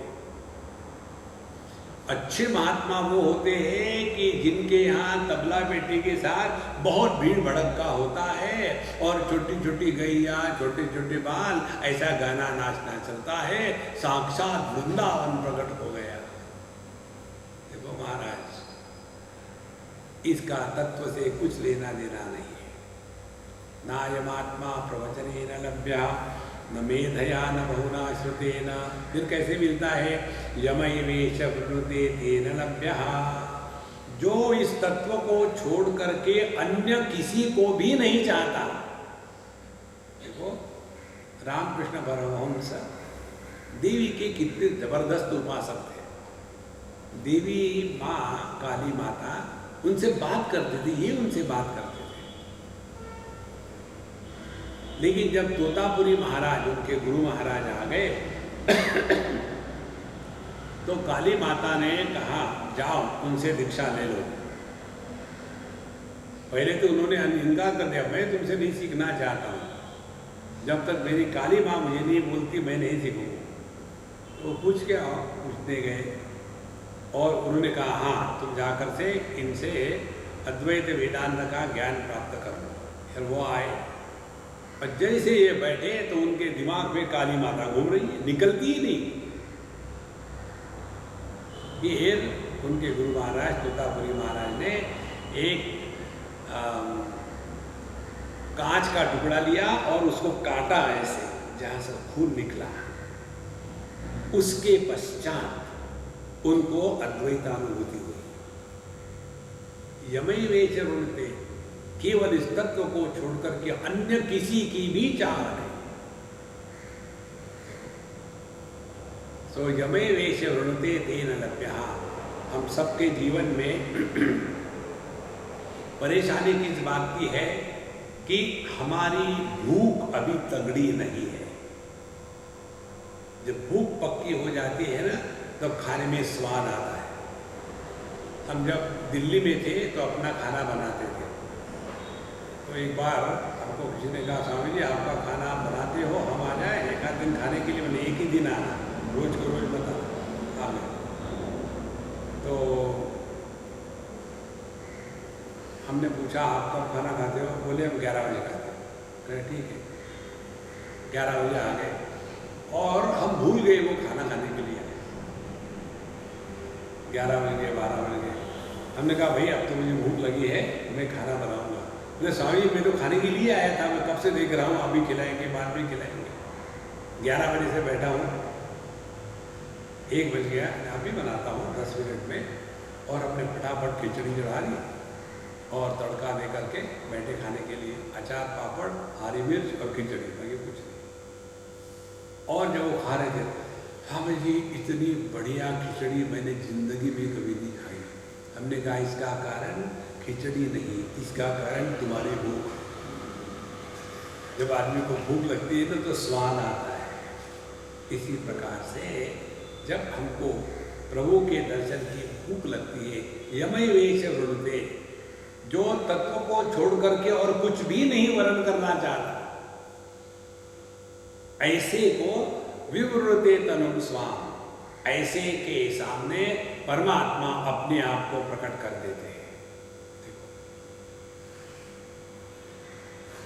अच्छे महात्मा वो होते हैं कि जिनके यहाँ तबला बेटी के साथ बहुत भीड़ भड़का होता है और छोटी छोटी गैया, छोटे छोटे बाल, ऐसा गाना नाचना चलता है, साक्षात वृंदावन प्रकट हो गया। देखो महाराज, इसका तत्व से कुछ लेना देना नहीं है। नायमात्मा प्रवचने न लभ्या न मेधया न बहुना श्रुतेन। फिर कैसे मिलता है? यमैवेश वृणुते तेन लभ्यः। जो इस तत्व को छोड़ करके अन्य किसी को भी नहीं चाहता। देखो रामकृष्ण परमहंस देवी के कितने जबरदस्त उपासक थे। देवी माँ काली माता उनसे बात करते थे, ये उनसे बात करते थे। लेकिन जब तोतापुरी महाराज, उनके गुरु महाराज आ गए तो काली माता ने कहा जाओ उनसे दीक्षा ले लो। पहले तो उन्होंने इनकार कर दिया, मैं तुमसे नहीं सीखना चाहता हूँ, जब तक मेरी काली माँ मुझे नहीं बोलती मैं नहीं सीखूंगा। तो पूछ के आओ, पूछने गए और उन्होंने कहा हाँ तुम जाकर से इनसे अद्वैत वेदांत का ज्ञान प्राप्त कर लो। फिर वो आए और जैसे ये बैठे तो उनके दिमाग में काली माता घूम रही है, निकलती ही नहीं। फिर उनके गुरु महाराज तोतापुरी महाराज ने एक कांच का टुकड़ा लिया और उसको काटा ऐसे, जहां से खून निकला। उसके पश्चात उनको अद्वैतानुभूति हुई। यमैवेश वृणुते, केवल इस तत्व को छोड़कर के अन्य किसी की भी चाह नहीं। सो यमैवेश वृणुते तेन लभ्यः। हम सबके जीवन में परेशानी किस बात की है कि हमारी भूख अभी तगड़ी नहीं है। जब भूख पक्की हो जाती है ना, तब खाने में स्वाद आता है। हम जब दिल्ली में थे तो अपना खाना बनाते थे। तो एक बार हमको किसी ने कहा स्वामी जी आपका खाना आप बनाते हो, हम आ जाए एक आध दिन खाने के लिए। मैंने एक ही दिन आना, रोज को रोज बता हमें। तो हमने पूछा आप कब खाना खाते हो? बोले हम 11 बजे खाते हैं। कहे ठीक है। 11 बजे आ गए और हम भूल गए वो खाना खाने के लिए। 11 बजे 12 बजे हमने कहा भाई अब तो मुझे भूख लगी है, मैं खाना बनाऊंगा। बोले स्वामी जी मैं तो खाने के लिए आया था, मैं कब से देख रहा हूँ, अभी खिलाएंगे बाद में खिलाएंगे। 11 बजे से बैठा हूँ, 1 बज गया, अभी बनाता हूँ 10 मिनट में। और हमने फटाफट खिचड़ी चढ़ा ली और तड़का दे करके बैठे खाने के लिए। अचार, पापड़, हरी मिर्च और खिचड़ी, बाकी कुछ नहीं। और जब वो खा रहे थे, स्वामी जी इतनी बढ़िया खिचड़ी मैंने जिंदगी में कभी नहीं खाई। हमने कहा इसका कारण खिचड़ी नहीं, इसका कारण तुम्हारी भूख। जब आदमी को भूख लगती है तो स्वाद आता है। इसी प्रकार से जब हमको प्रभु के दर्शन की भूख लगती है, यमैवेश वृणुते, जो तत्व को छोड़ करके और कुछ भी नहीं वर्ण करना चाहता, ऐसे को विवृते तनुम स्वाम, ऐसे के सामने परमात्मा अपने आप को प्रकट कर देते हैं।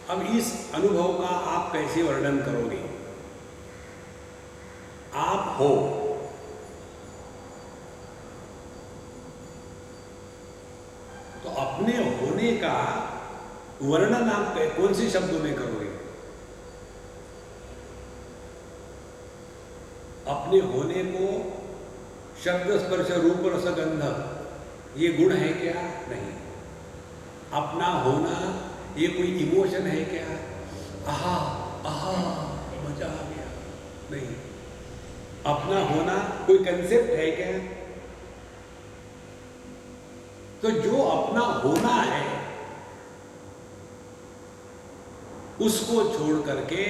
अब इस अनुभव का आप कैसे वर्णन करोगे? आप हो, तो अपने होने का वर्णन आप कौन से शब्दों में करोगे? अपने होने को शब्द स्पर्श रूप रस गंध ये गुण है क्या? नहीं। अपना होना ये कोई इमोशन है क्या? आहा आहा मजा आ गया? नहीं। अपना होना कोई कंसेप्ट है क्या? तो जो अपना होना है उसको छोड़ करके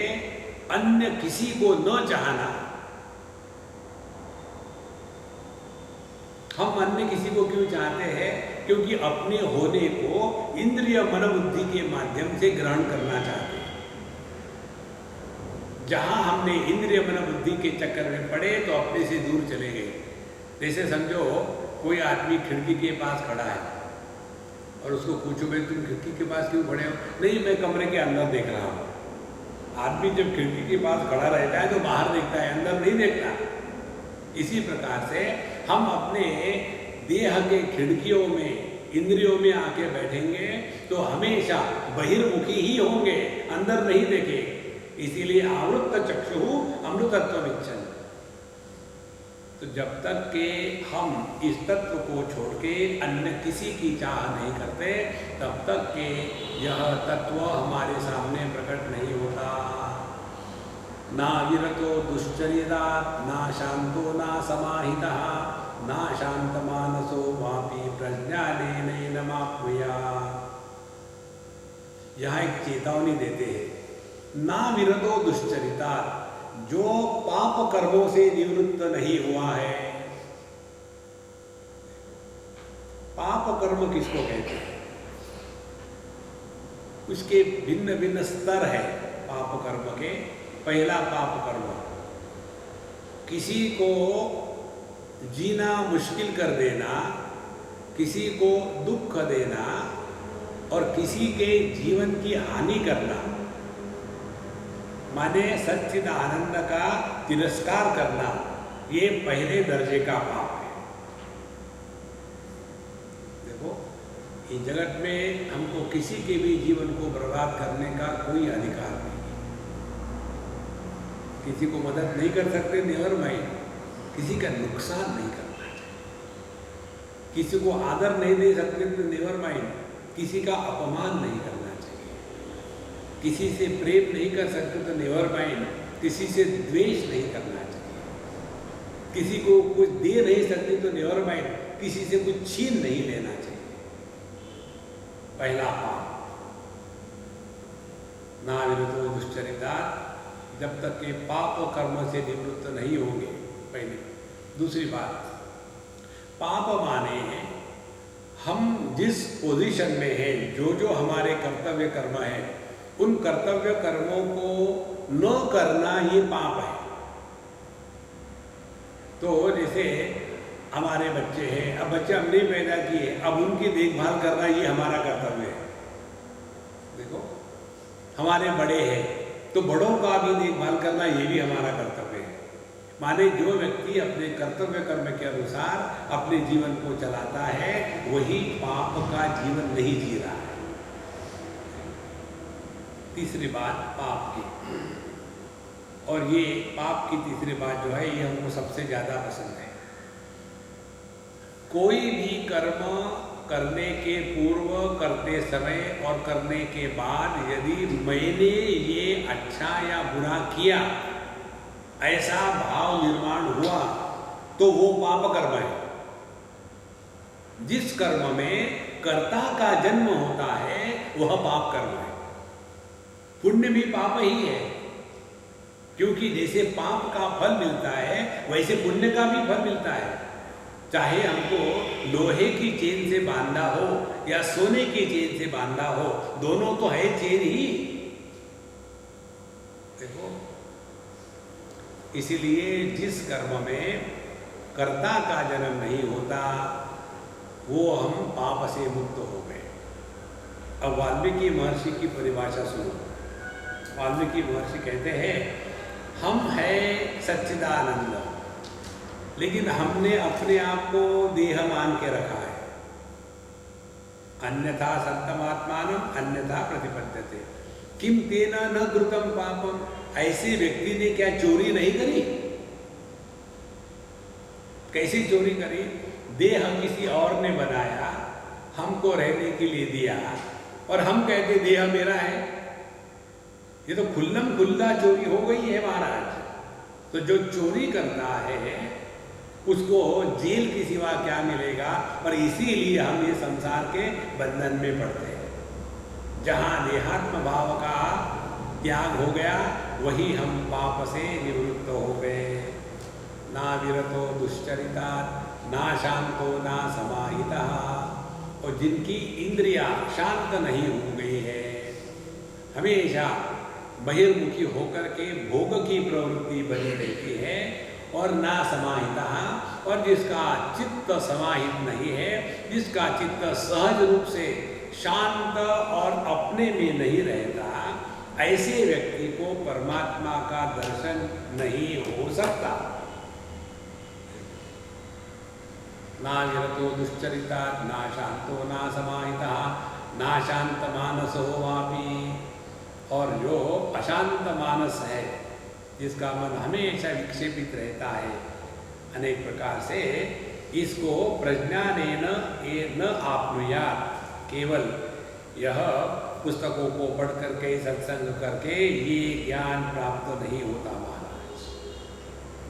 अन्य किसी को न चाहना। हम अन्य किसी को क्यों चाहते हैं? क्योंकि अपने होने को इंद्रिय मन बुद्धि के माध्यम से ग्रहण करना चाहते हैं। जहां हमने इंद्रिय मन बुद्धि के चक्कर में पड़े तो अपने से दूर चले गए। जैसे समझो कोई आदमी खिड़की के पास खड़ा है और उसको पूछो भाई तुम खिड़की के पास क्यों खड़े हो? नहीं, मैं कमरे के अंदर देख रहा हूँ। आदमी जब खिड़की के पास खड़ा रहता है तो बाहर देखता है, अंदर नहीं देखता। इसी प्रकार से हम अपने देह के खिड़कियों में, इंद्रियों में आके बैठेंगे तो हमेशा बहिर्मुखी ही होंगे, अंदर नहीं देखेंगे। इसीलिए आवृत्त चक्षु अमृतत्व विच्छन। तो जब तक के हम इस तत्व को छोड़ के अन्य किसी की चाह नहीं करते, तब तक के यह तत्व हमारे सामने प्रकट नहीं होता। ना विरतो दुश्चरितात्, ना शांतो ना समाहितः, ना शांत मानसो वापि प्रज्ञानेनैनमाप्नुयात्। यहाँ एक चेतावनी देते हैं, ना विरतो दुश्चरितात्, जो पाप कर्मों से निवृत्त नहीं हुआ है। पाप कर्म किसको कहते हैं? उसके भिन्न भिन्न स्तर है पाप कर्म के। पहला पाप कर्म, किसी को जीना मुश्किल कर देना, किसी को दुख देना और किसी के जीवन की हानि करना, माने सच्चिदानंद का तिरस्कार करना, ये पहले दर्जे का पाप है। देखो, इस जगत में हमको किसी के भी जीवन को बर्बाद करने का कोई अधिकार नहीं। किसी को मदद नहीं कर सकते, नेवर माइंड। किसी का नुकसान नहीं करना चाहिए। किसी को आदर नहीं दे सकते तो नेवर माइंड, किसी का अपमान नहीं करना। किसी से प्रेम नहीं कर सकते तो नेवर माइंड, किसी से द्वेष नहीं करना चाहिए। किसी को कुछ दे नहीं सकते तो नेवर माइंड, किसी से कुछ छीन नहीं लेना चाहिए। पहला पाप, ना विरतो दुश्चरितात्, जब तक के पाप और कर्म से निवृत्त नहीं होंगे। पहले दूसरी बात, पाप माने हैं हम जिस पोजीशन में हैं, जो हमारे कर्तव्य कर्म है, उन कर्तव्य कर्मों को न करना ये पाप है। तो जैसे हमारे बच्चे हैं, अब बच्चे हमने पैदा किए, अब उनकी देखभाल करना ये हमारा कर्तव्य है। देखो, हमारे बड़े हैं तो बड़ों का भी देखभाल करना ये भी हमारा कर्तव्य है। माने जो व्यक्ति अपने कर्तव्य कर्म के अनुसार अपने जीवन को चलाता है, वही पाप का जीवन नहीं जी रहा है। तीसरी बात पाप की, और ये पाप की तीसरी बात जो है ये हमको सबसे ज़्यादा पसंद है। कोई भी कर्म करने के पूर्व, करते समय और करने के बाद यदि मैंने ये अच्छा या बुरा किया, ऐसा भाव निर्माण हुआ तो वो पाप कर्म है। जिस कर्म में कर्ता का जन्म होता है वह पाप कर्म है। पुण्य भी पाप ही है, क्योंकि जैसे पाप का फल मिलता है वैसे पुण्य का भी फल मिलता है। चाहे हमको लोहे की चेन से बांधा हो या सोने की चेन से बांधा हो, दोनों तो है चेन ही। देखो, इसीलिए जिस कर्म में कर्ता का जन्म नहीं होता वो हम पाप से मुक्त हो गए। अब वाल्मीकि महर्षि की परिभाषा सुनो। वाल्मीकि महर्षि कहते हैं, हम हैं सच्चिदानंद, लेकिन हमने अपने आप को देह मान के रखा है। अन्यथा सत्यमात्मानम अन्यथा प्रतिपद्यते, किम तेना न कृतम पापम। ऐसे व्यक्ति ने क्या चोरी नहीं करी? कैसी चोरी करी? देह किसी और ने बनाया, हमको रहने के लिए दिया, और हम कहते देह मेरा है। ये तो खुल्लम खुल्ला चोरी हो गई है महाराज। तो जो चोरी करता है उसको जेल के सिवा क्या मिलेगा? और इसीलिए हम ये संसार के बंधन में पड़ते हैं। जहाँ देहात्म भाव का त्याग हो गया, वही हम पाप से निवृत्त हो गए। ना विरतो दुश्चरिता ना शांतो ना समाहिता, और जिनकी इंद्रियां शांत नहीं हो गई है, हमेशा बहिर्मुखी होकर के भोग की प्रवृत्ति बनी रहती है, और ना समाहिता, और जिसका चित्त समाहित नहीं है, जिसका चित्त सहज रूप से शांत और अपने में नहीं रहता, ऐसे व्यक्ति को परमात्मा का दर्शन नहीं हो सकता। ना विरतो दुश्चरिता ना शांतो ना समाहिता ना शांत मानसो वापी, और जो अशांत मानस है, जिसका मन हमेशा विक्षेपित रहता है अनेक प्रकार से, इसको प्रज्ञानेन ये न आपनुयात्, केवल यह पुस्तकों को पढ़ करके सत्संग करके ये ज्ञान प्राप्त नहीं होता महाराज।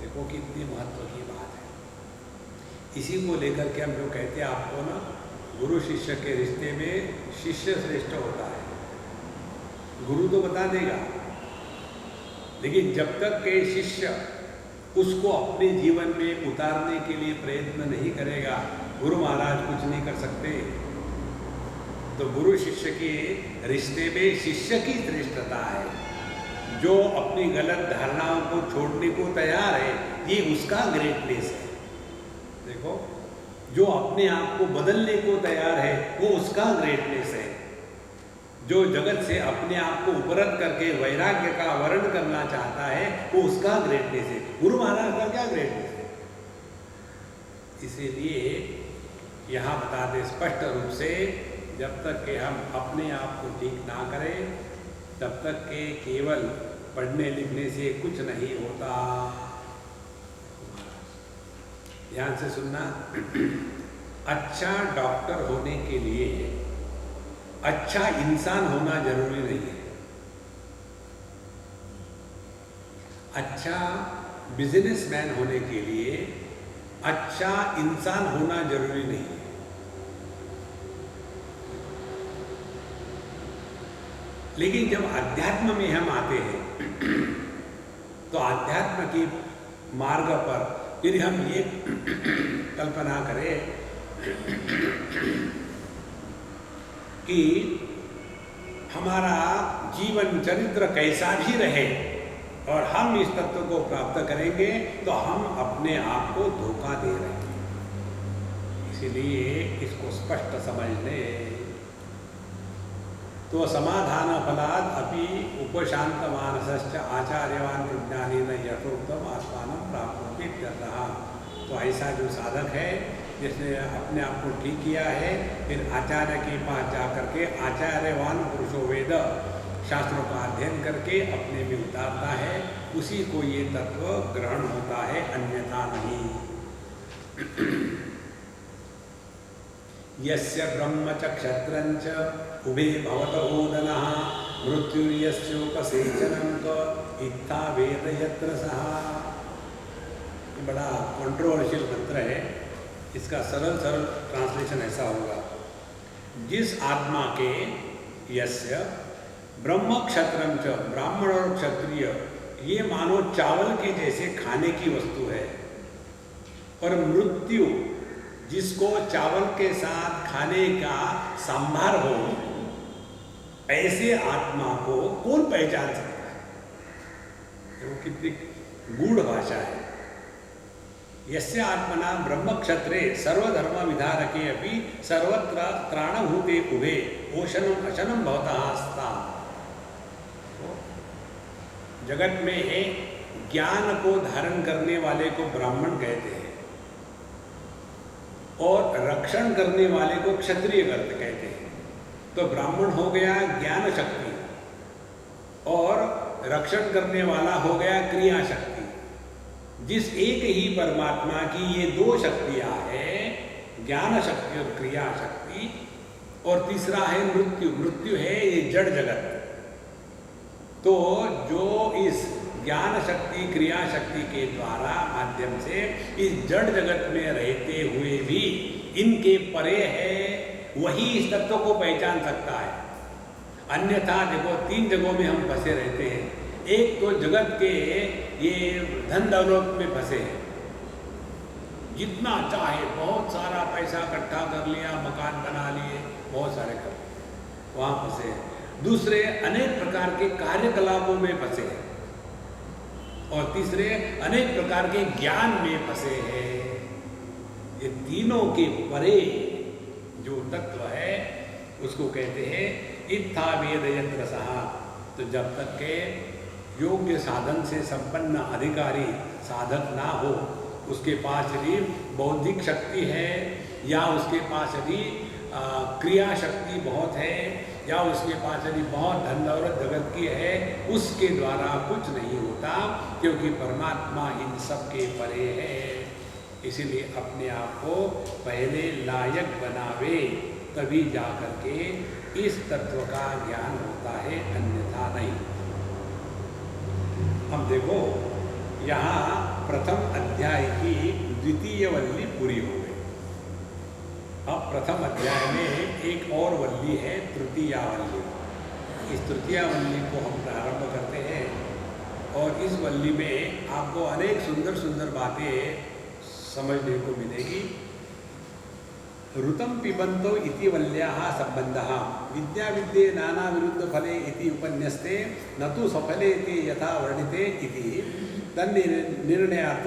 देखो कितनी महत्व की बात है। इसी को लेकर के हम जो कहते हैं आपको ना, गुरु शिष्य के रिश्ते में शिष्य श्रेष्ठ होता है। गुरु तो बता देगा, लेकिन जब तक के शिष्य उसको अपने जीवन में उतारने के लिए प्रयत्न नहीं करेगा, गुरु महाराज कुछ नहीं कर सकते। तो गुरु शिष्य के रिश्ते में शिष्य की श्रेष्ठता है। जो अपनी गलत धारणाओं को छोड़ने को तैयार है, ये उसका ग्रेटनेस है। देखो, जो अपने आप को बदलने को तैयार है, वो उसका ग्रेटनेस है। जो जगत से अपने आप को उपरत करके वैराग्य का वर्ण करना चाहता है, वो उसका ग्रेटनेस है। गुरु महाराज का क्या ग्रेटनेस है? इसीलिए यहाँ बता दे स्पष्ट रूप से, जब तक कि हम अपने आप को ठीक ना करें, तब तक के केवल पढ़ने लिखने से कुछ नहीं होता। ध्यान से सुनना। अच्छा डॉक्टर होने के लिए अच्छा इंसान होना जरूरी नहीं है। अच्छा बिजनेसमैन होने के लिए अच्छा इंसान होना जरूरी नहीं है। लेकिन जब अध्यात्म में हम आते हैं, तो अध्यात्म के मार्ग पर यदि हम ये कल्पना करें कि हमारा जीवन चरित्र कैसा भी रहे और हम इस तत्व को प्राप्त करेंगे, तो हम अपने आप को धोखा दे रहे हैं। इसीलिए इसको स्पष्ट समझ लें। तो समाधान फलाद अपि उपशांत मानसश्च आचार्यवान प्रज्ञानेन यथोक्तम आत्मानं प्राप्नोति इत्यर्थः। तो ऐसा जो साधक है, जिसने अपने आप को ठीक किया है, फिर आचार्य के पास जा करके आचार्यवान पुरुषो वेद, शास्त्रों का अध्ययन करके अपने में उतारता है, उसी को ये तत्व ग्रहण होता है, अन्यथा नहीं। यस्य ब्रह्म च क्षत्रं च उभे भवत ओदनः मृत्युर्यस्योपसेचनं क इत्था वेद यत्र सः। बड़ा कंट्रोवर्शियल मंत्र है। इसका सरल ट्रांसलेशन ऐसा होगा, जिस आत्मा के यस्य ब्रह्म क्षत्रं च, ब्राह्मण और क्षत्रिय ये मानो चावल के जैसे खाने की वस्तु है, और मृत्यु जिसको चावल के साथ खाने का संभार हो, ऐसे आत्मा को कौन पहचान सकता है? वो कितनी गूढ़ भाषा है। यस्य आत्मना ब्रह्म क्षत्रे सर्वधर्म विधारके अपि सर्वत्र त्राणभूते उभे ओशनम अशनम भवतः स्था। जगत में ज्ञान को धारण करने वाले को ब्राह्मण कहते हैं, और रक्षण करने वाले को क्षत्रिय कहते हैं। तो ब्राह्मण हो गया ज्ञान शक्ति, और रक्षण करने वाला हो गया क्रिया शक्ति। जिस एक ही परमात्मा की ये दो शक्तियां हैं, ज्ञान शक्ति और क्रिया शक्ति, और तीसरा है मृत्यु। मृत्यु है ये जड़ जगत। तो जो इस ज्ञान शक्ति क्रिया शक्ति के द्वारा माध्यम से इस जड़ जगत में रहते हुए भी इनके परे है, वही इस तत्व को पहचान सकता है। अन्यथा देखो 3 जगहों में हम फंसे रहते हैं। एक तो जगत के ये धन दौलत में फंसे हैं, जितना चाहे बहुत सारा पैसा इकट्ठा कर लिया, मकान बना लिए, बहुत सारे कर वहाँ फंसे हैं। दूसरे अनेक प्रकार के कार्यकलापों में फंसे हैं, और तीसरे अनेक प्रकार के ज्ञान में फंसे हैं। ये तीनों के परे जो तत्व है उसको कहते हैं इत्था वेद यत्र सहा। तो जब तक के योग्य साधन से संपन्न अधिकारी साधक ना हो, उसके पास यदि बौद्धिक शक्ति है या उसके पास यदि क्रिया शक्ति बहुत है या उसके पास यदि बहुत धन दौलत जगत की है, उसके द्वारा कुछ नहीं होता, क्योंकि परमात्मा इन सब के परे है। इसीलिए अपने आप को पहले लायक बनावे, तभी जा कर के इस तत्व का ज्ञान होता है, अन्यथा नहीं। अब देखो यहाँ प्रथम अध्याय की द्वितीय वल्ली पूरी हो गई। अब प्रथम अध्याय में एक और वल्ली है, तृतीया वल्ली। इस तृतीया वल्ली को हम प्रारंभ करते हैं, और इस वल्ली में आपको अनेक सुंदर सुंदर बातें समझने को मिलेगी। ऋतं पिबन्तो इति वल्याः संबंधः विद्या विद्ये नाना विरुद्ध फले इति उपन्यस्ते न तु सफले इति यथा वर्णिते इति तन्निर्णयार्थ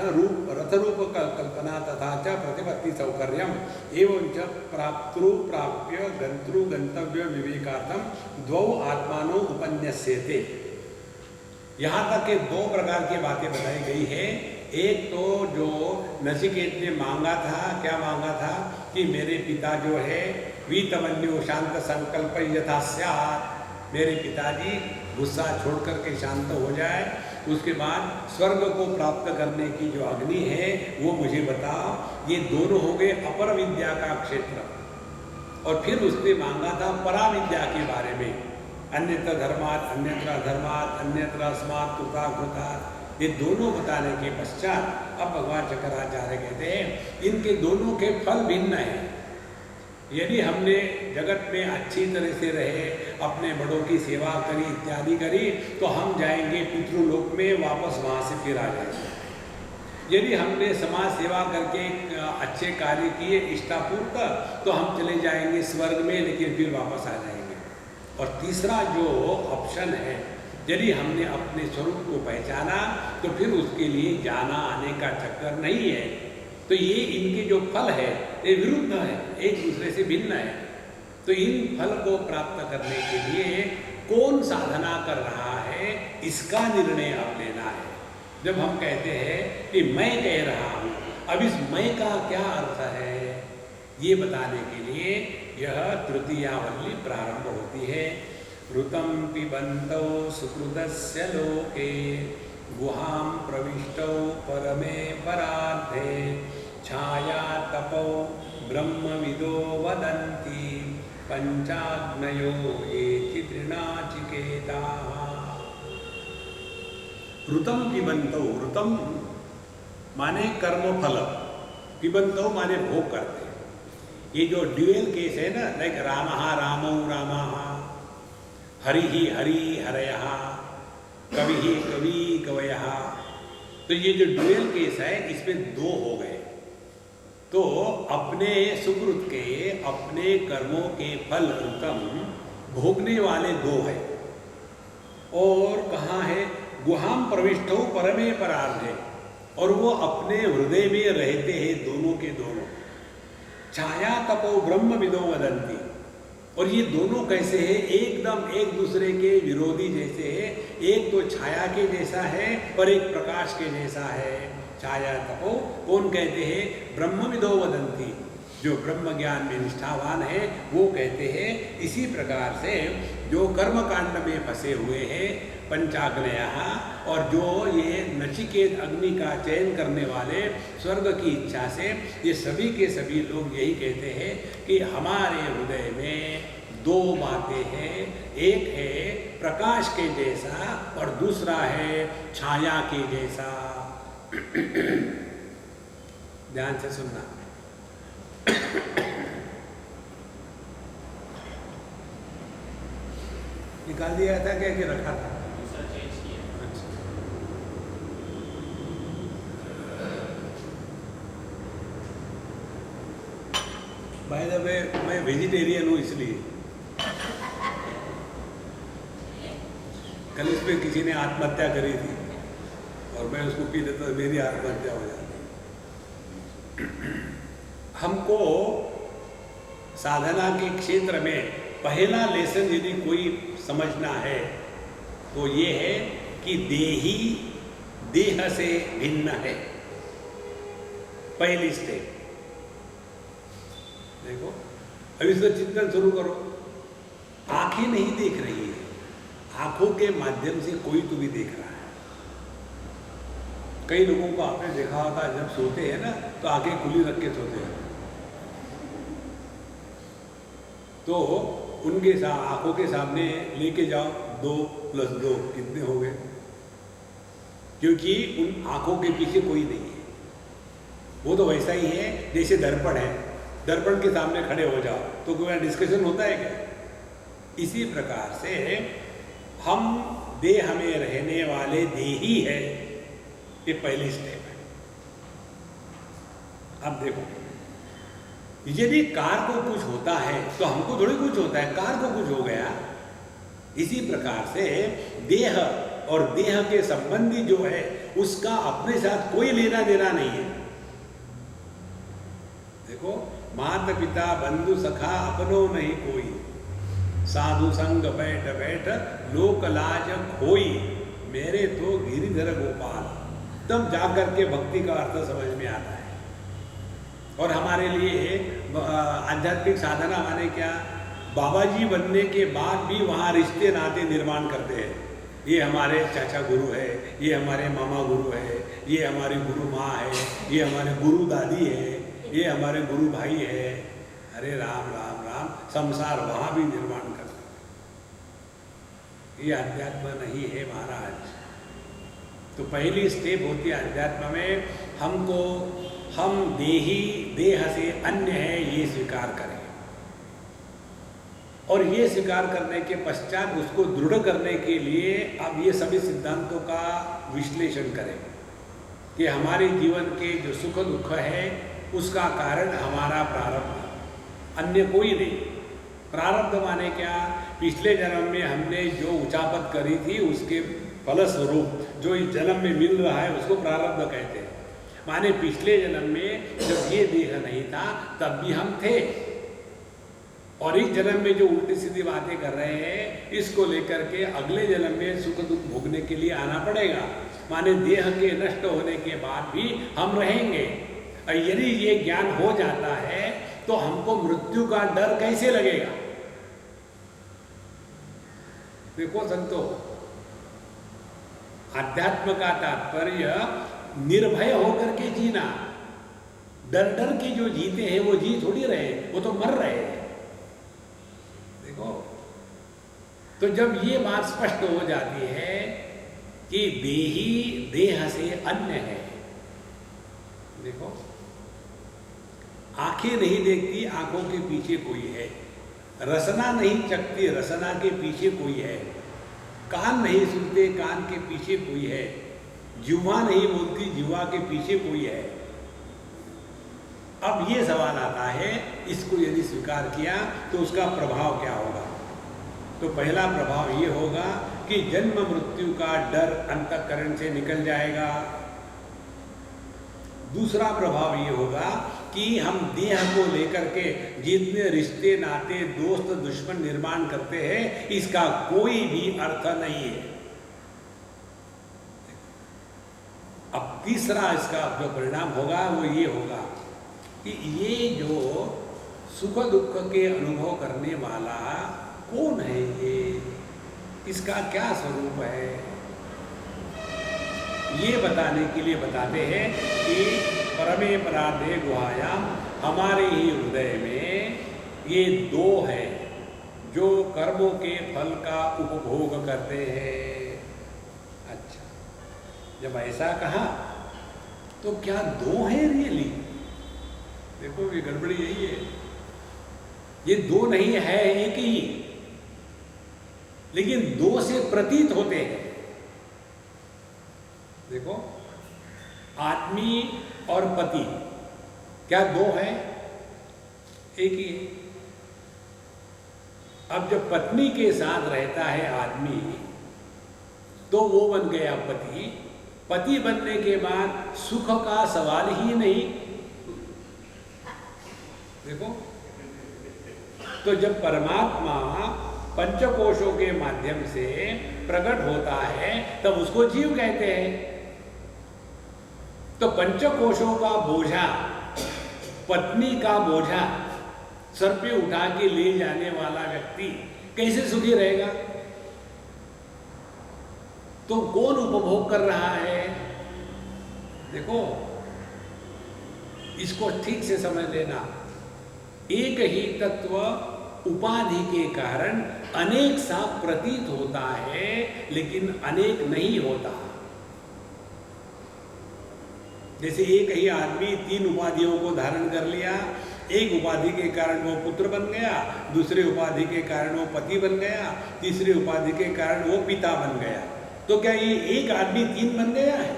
रथरूप कल्पना तथा च प्रतिपत्ति सौकर्यम एवं च प्राप्य गंतृ गंतव्य विवेकार्थम द्वौ आत्मानो उपन्यस्यते। यहाँ तक के 2 प्रकार की बातें बताई गई है। एक तो जो नचिकेत ने मांगा था, क्या मांगा था कि मेरे पिता जो है वीतमन्यो शांत संकल्प यथा स्यात्, मेरे पिताजी गुस्सा छोड़ करके शांत हो जाए, उसके बाद स्वर्ग को प्राप्त करने की जो अग्नि है वो मुझे बताओ। ये दोनों हो गए अपर विद्या का क्षेत्र। और फिर उसने मांगा था पराविद्या के बारे में, अन्यत्र धर्मात् अन्यत्र अधर्मात् अन्यत्र अस्मात् कृता कृतात्, ये दोनों बताने के पश्चात अब भगवान शंकराचार्य कहते हैं इनके दोनों के फल भिन्न हैं। यदि हमने जगत में अच्छी तरह से रहे, अपने बड़ों की सेवा करी इत्यादि करी, तो हम जाएंगे पितृलोक में, वापस वहाँ से फिर आ जाएंगे। यदि हमने समाज सेवा करके अच्छे कार्य किए इष्टापूर्त, तो हम चले जाएंगे स्वर्ग में, लेकिन फिर वापस आ जाएंगे। और तीसरा जो ऑप्शन है, यदि हमने अपने स्वरूप को पहचाना, तो फिर उसके लिए जाना आने का चक्कर नहीं है। तो ये इनके जो फल है ये विरुद्ध है, एक दूसरे से भिन्न है। तो इन फल को प्राप्त करने के लिए कौन साधना कर रहा है, इसका निर्णय अब लेना है। जब हम कहते हैं कि मैं कह रहा हूँ, अब इस मैं का क्या अर्थ है, ये बताने के लिए यह तृतीया वल्ली प्रारंभ होती है। ऋतं पिबन्तौ सुकृतस्य लोके गुहां प्रविष्टौ परमे परार्धे छाया तपौ ब्रह्मविदो वदन्ति पंचाग्नयो ये तृणाचिकेताः। ऋतं पिबन्तौ, ऋतं माने कर्मफल, पिबन्तौ माने भोग करते। ये जो ड्यूअल केस है ना, लाइक रामः रामौ रामाः, हरि ही हरि हरयः, कवि ही कवि कवयः, तो ये जो ड्यूअल केस है इसमें 2 हो गए। तो अपने सुकृत के, अपने कर्मों के फल ऋतम भोगने वाले 2 है। और कहाँ है, गुहाम प्रविष्टो परमे परार्धे, और वो अपने हृदय में रहते हैं दोनों के दोनों। छाया तपो ब्रह्म विदो वदंती, और ये दोनों कैसे हैं, एकदम एक दूसरे के विरोधी जैसे है। एक तो छाया के जैसा है और एक प्रकाश के जैसा है। छाया तपो कौन कहते हैं, ब्रह्मविदो वदंती, जो ब्रह्म ज्ञान में निष्ठावान है वो कहते हैं। इसी प्रकार से जो कर्मकांड में फंसे हुए हैं पंचाग्नयः, और जो ये नचिकेत अग्नि का चयन करने वाले स्वर्ग की इच्छा से, ये सभी के सभी लोग यही कहते हैं कि हमारे हृदय में 2 बातें हैं। एक है प्रकाश के जैसा और दूसरा है छाया के जैसा। ध्यान से सुनना। निकाल दिया था क्या कि रखा था? दूसरा चेंज किया। अच्छा। बाय द वे मैं वेजिटेरियन हूँ इसलिए। कल इसमें किसी ने आत्महत्या करी थी और मैं उसको पी लेता तो मेरी आत्महत्या हो जाती। हमको साधना के क्षेत्र में पहला लेसन यदि कोई समझना है तो ये है कि देही देह से भिन्न है। पहली स्टेप देखो, अब इसका चिंतन शुरू करो। आंखें नहीं देख रही है, आंखों के माध्यम से कोई तो भी देख रहा है। कई लोगों को आपने देखा होगा जब सोते हैं ना तो आंखें खुली रख के सोते हैं, तो उनके आंखों के सामने लेके जाओ 2 + 2 कितने हो गए? क्योंकि उन आंखों के पीछे कोई नहीं है। वो तो वैसा ही है जैसे दर्पण है, दर्पण के सामने खड़े हो जाओ तो कोई डिस्कशन होता है क्या? इसी प्रकार से हम देह में रहने वाले देही है, ये पहली स्टेप है। अब देखो, यदि कार को कुछ होता है तो हमको थोड़ी कुछ होता है, कार को कुछ हो गया। इसी प्रकार से देह और देह के संबंधी जो है उसका अपने साथ कोई लेना देना नहीं है। देखो, माता पिता बंधु सखा अपनो नहीं कोई, साधु संग बैठ बैठ लोक लाज खोई, मेरे तो गिरिधर गोपाल। तब जाकर के भक्ति का अर्थ समझ में आता है। और हमारे लिए आध्यात्मिक साधना माने क्या? बाबा जी बनने के बाद भी वहाँ रिश्ते नाते निर्माण करते हैं। ये हमारे चाचा गुरु है, ये हमारे मामा गुरु है, ये हमारी गुरु माँ है, ये हमारे गुरु दादी है, ये हमारे गुरु भाई है। अरे राम राम राम, संसार वहाँ भी निर्माण करते हैं। ये अध्यात्म नहीं है महाराज। तो पहली स्टेप होती है अध्यात्म में, हमको हम देही देह से अन्य है ये स्वीकार करें, और ये स्वीकार करने के पश्चात उसको दृढ़ करने के लिए अब ये सभी सिद्धांतों का विश्लेषण करें कि हमारे जीवन के जो सुख दुख है उसका कारण हमारा प्रारब्ध, अन्य कोई नहीं। प्रारब्ध माने क्या? पिछले जन्म में हमने जो उचापत करी थी उसके फलस्वरूप जो इस जन्म में मिल रहा है उसको प्रारब्ध कहते हैं। माने पिछले जन्म में जब ये देह नहीं था तब भी हम थे, और इस जन्म में जो उल्टी सीधी बातें कर रहे हैं इसको लेकर के अगले जन्म में सुख दुख भोगने के लिए आना पड़ेगा। माने देह के नष्ट होने के बाद भी हम रहेंगे। और यदि ये ज्ञान हो जाता है तो हमको मृत्यु का डर कैसे लगेगा? देखो संतो, अध्यात्म का तात्पर्य निर्भय होकर के जीना। डर डर के जो जीते हैं वो जी थोड़ी रहे, वो तो मर रहे हैं। देखो, तो जब ये बात स्पष्ट हो जाती है कि देही देह से अन्य है। देखो, आंखें नहीं देखती, आंखों के पीछे कोई है। रसना नहीं चखती, रसना के पीछे कोई है। कान नहीं सुनते, कान के पीछे कोई है। जिह्वा नहीं बोलती, जिह्वा के पीछे कोई है। अब ये सवाल आता है, इसको यदि स्वीकार किया तो उसका प्रभाव क्या होगा? तो पहला प्रभाव ये होगा कि जन्म मृत्यु का डर अंतःकरण से निकल जाएगा। दूसरा प्रभाव ये होगा कि हम देह को लेकर के जितने रिश्ते नाते दोस्त दुश्मन निर्माण करते हैं इसका कोई भी अर्थ नहीं है। अब तीसरा इसका जो परिणाम होगा वो ये होगा कि ये जो सुख दुख के अनुभव करने वाला कौन है, ये इसका क्या स्वरूप है, ये बताने के लिए बताते हैं कि परमे परार्धे गुहायाम, हमारे ही हृदय में ये दो है जो कर्मों के फल का उपभोग करते हैं। अच्छा, जब ऐसा कहा तो क्या दो है रियली? देखो, ये गड़बड़ी यही है, ये दो नहीं है, एक ही। लेकिन दो से प्रतीत होते हैं। देखो, आदमी और पति क्या दो है? एक ही है। अब जब पत्नी के साथ रहता है आदमी तो वो बन गया पति। पति बनने के बाद सुख का सवाल ही नहीं। देखो, तो जब परमात्मा पंचकोशों के माध्यम से प्रकट होता है तब उसको जीव कहते हैं। तो पंचकोशों का बोझा, पत्नी का बोझा सर पे उठा के ले जाने वाला व्यक्ति कैसे सुखी रहेगा? तो कौन उपभोग कर रहा है? देखो, इसको ठीक से समझ लेना। एक ही तत्व उपाधि के कारण अनेक सा प्रतीत होता है, लेकिन अनेक नहीं होता। जैसे एक ही आदमी तीन उपाधियों को धारण कर लिया। एक उपाधि के कारण वो पुत्र बन गया, दूसरे उपाधि के कारण वो पति बन गया, तीसरी उपाधि के कारण वो पिता बन गया। तो क्या ये एक आदमी तीन बन गया है?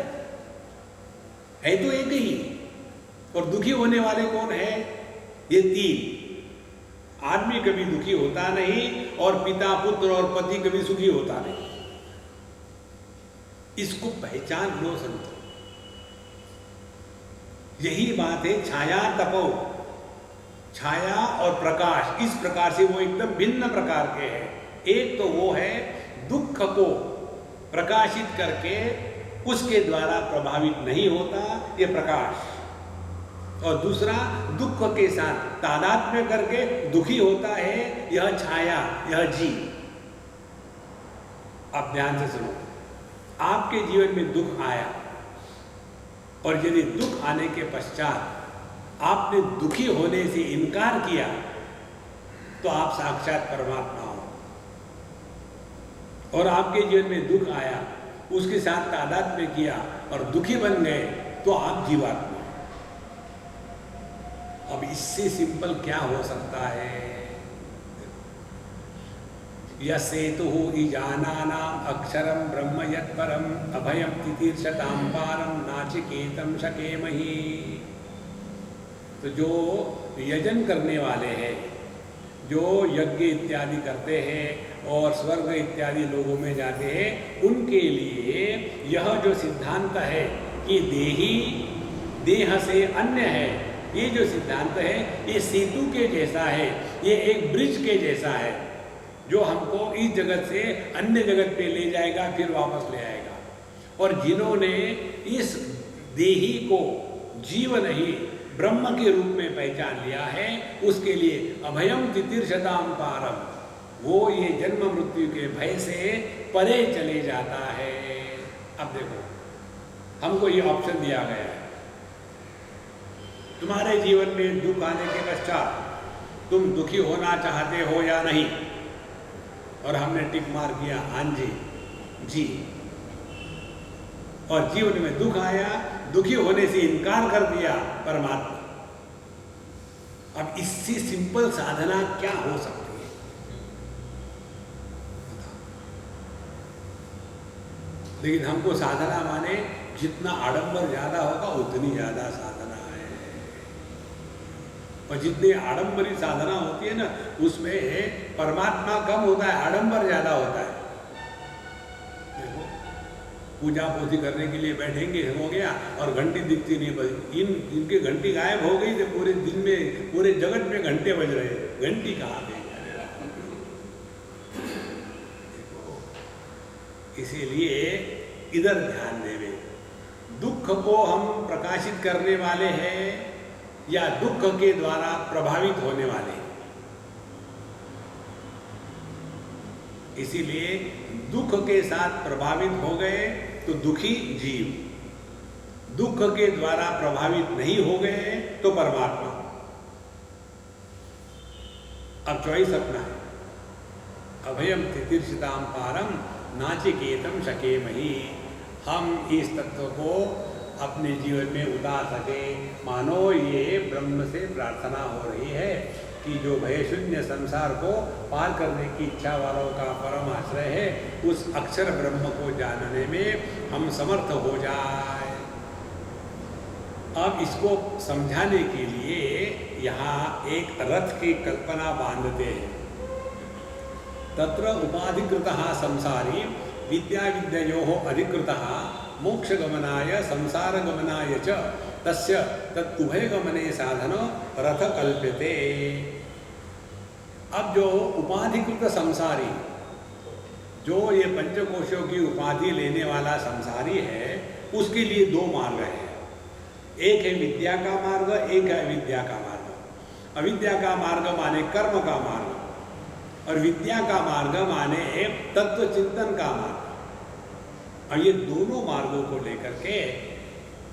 तो एक ही। और दुखी होने वाले कौन है? ये तीन। आदमी कभी दुखी होता नहीं और पिता, पुत्र और पति कभी सुखी होता नहीं। इसको पहचान लो संतो। यही बात है छाया तपो। छाया और प्रकाश, इस प्रकार से वो एकदम भिन्न प्रकार के हैं। एक तो वो है दुख को प्रकाशित करके उसके द्वारा प्रभावित नहीं होता, ये प्रकाश। और दूसरा दुख के साथ तादात्म्य करके दुखी होता है, यह छाया, यह जीव। आप ध्यान से सुनो। आपके जीवन में दुख आया और यदि दुख आने के पश्चात आपने दुखी होने से इनकार किया तो आप साक्षात परमात्मा हो। और आपके जीवन में दुख आया, उसके साथ तादात्म्य किया और दुखी बन गए तो आप जीवात्मा। अब इससे सिंपल क्या हो सकता है? यसेतु ईजानानाम अक्षरम ब्रह्म यत्परम अभयम तितीर्षतां पारम नाचिकेतम शकेमहि। तो जो यजन करने वाले हैं, जो यज्ञ इत्यादि करते हैं और स्वर्ग इत्यादि लोगों में जाते हैं, उनके लिए यह जो सिद्धांत है कि देही देह से अन्य है, ये जो सिद्धांत है ये सेतु के जैसा है, ये एक ब्रिज के जैसा है जो हमको इस जगत से अन्य जगत पे ले जाएगा, फिर वापस ले आएगा। और जिन्होंने इस देही को जीव नहीं ब्रह्म के रूप में पहचान लिया है, उसके लिए अभयम तितीर्षतां पारम, वो ये जन्म मृत्यु के भय से परे चले जाता है। अब देखो, हमको ये ऑप्शन दिया गया है, तुम्हारे जीवन में दुख आने के पश्चात तुम दुखी होना चाहते हो या नहीं? और हमने टिक मार किया हाँ जी, जी। और जीवन में दुख आया, दुखी होने से इनकार कर दिया परमात्मा। अब इससे सिंपल साधना क्या हो सकती है? लेकिन हमको साधना माने जितना आडंबर ज्यादा होगा उतनी ज्यादा साधना है। और जितनी आडंबरी साधना होती है ना, उसमें परमात्मा कम होता है, आडंबर ज्यादा होता है। देखो, पूजा पोथी करने के लिए बैठेंगे, हो गया, और घंटी दिखती नहीं बजी। इनके घंटी गायब हो गई तो पूरे दिन में, पूरे जगत में घंटे बज रहे, घंटी कहाँ गई? इसीलिए इधर ध्यान देवे। दुख को हम प्रकाशित करने वाले हैं या दुख के द्वारा प्रभावित होने वाले? इसीलिए दुख के साथ प्रभावित हो गए तो दुखी जीव, दुख के द्वारा प्रभावित नहीं हो गए तो परमात्मा। अब चॉइस अपना है। अभयम तितीर्षतां पारम नाचिकेतम शकेमहि। हम इस तत्व को अपने जीवन में उतार सके। मानो ये ब्रह्म से प्रार्थना हो रही है कि जो भय शून्य संसार को पार करने की इच्छा वालों का परम आश्रय है, उस अक्षर ब्रह्म को जानने में हम समर्थ हो जाए। अब इसको समझाने के लिए यहाँ एक रथ की कल्पना बांधते हैं। तत्र उपाधिकृतः संसारी विद्या विद्ययोः अधिकृतः मोक्षगमनाय संसारगमनाय च तस्य तत् उभयगमने साधनो रथ कल्प्यते। अब जो उपाधिकृत संसारी, जो ये पंचकोशों की उपाधि लेने वाला संसारी है, उसके लिए दो मार्ग हैं। एक है विद्या का मार्ग, एक है अविद्या का मार्ग। अविद्या का मार्ग माने कर्म का मार्ग, और विद्या का मार्ग माने तत्व चिंतन का मार्ग। और ये दोनों मार्गों को लेकर के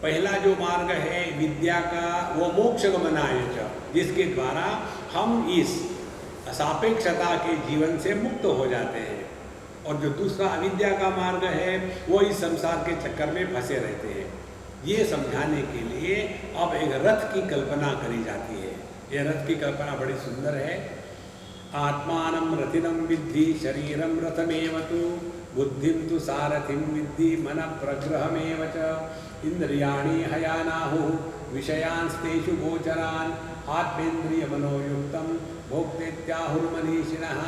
पहला जो मार्ग है विद्या का, वो मोक्ष गमनाय च, जिसके द्वारा हम इस सापेक्षता के जीवन से मुक्त हो जाते हैं। और जो दूसरा अविद्या का मार्ग है, वो इस संसार के चक्कर में फंसे रहते हैं। ये समझाने के लिए अब एक रथ की कल्पना करी जाती है। ये रथ की कल्पना बड़ी सुंदर है। आत्मानं रथिनं विद्धि शरीरं रथमेव तु बुद्धिं तु सारथिं विद्धि मन प्रग्रहमेव च इंद्रियाणि हयानाहुः विषयांस्तेषु गोचरान् आत्मेन्द्रियमनोयुक्तं भोक्तेत्याहुर्मनीषिणः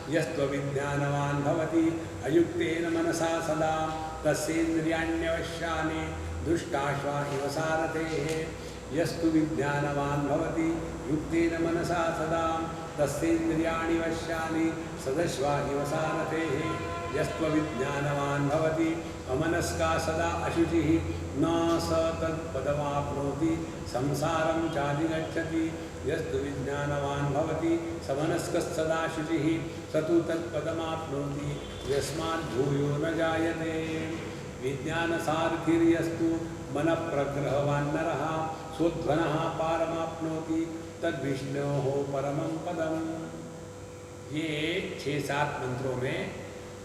यस्त्वविज्ञानवान् भवति अयुक्तेन मनसा सदा तस्येन्द्रियाण्यवश्यानि दुष्टाश्वा इव सारथेः यस्तु विज्ञानवान् भवति युक्तेन मनसा सदा तस्येन्द्रियाणि वश्यानि सदश्वा इव सारथेः यस्त्वविज्ञानवान् भवति अमनस्का सदा अशुचिः न स तत्पदमाप्नोति संसारं चाधिगच्छति यस्तु विज्ञानवान् भवति समनस्कः शुचिः स तु तत्पदमाप्नोति यस्मात् भूयो न जायते। विज्ञानसारथिर्यस्तु मनः प्रग्रहवान् नरः स्वध्वनः पारमाप्नोति तद्विष्णोः परमं पदम्। ये 6-7 मंत्रों में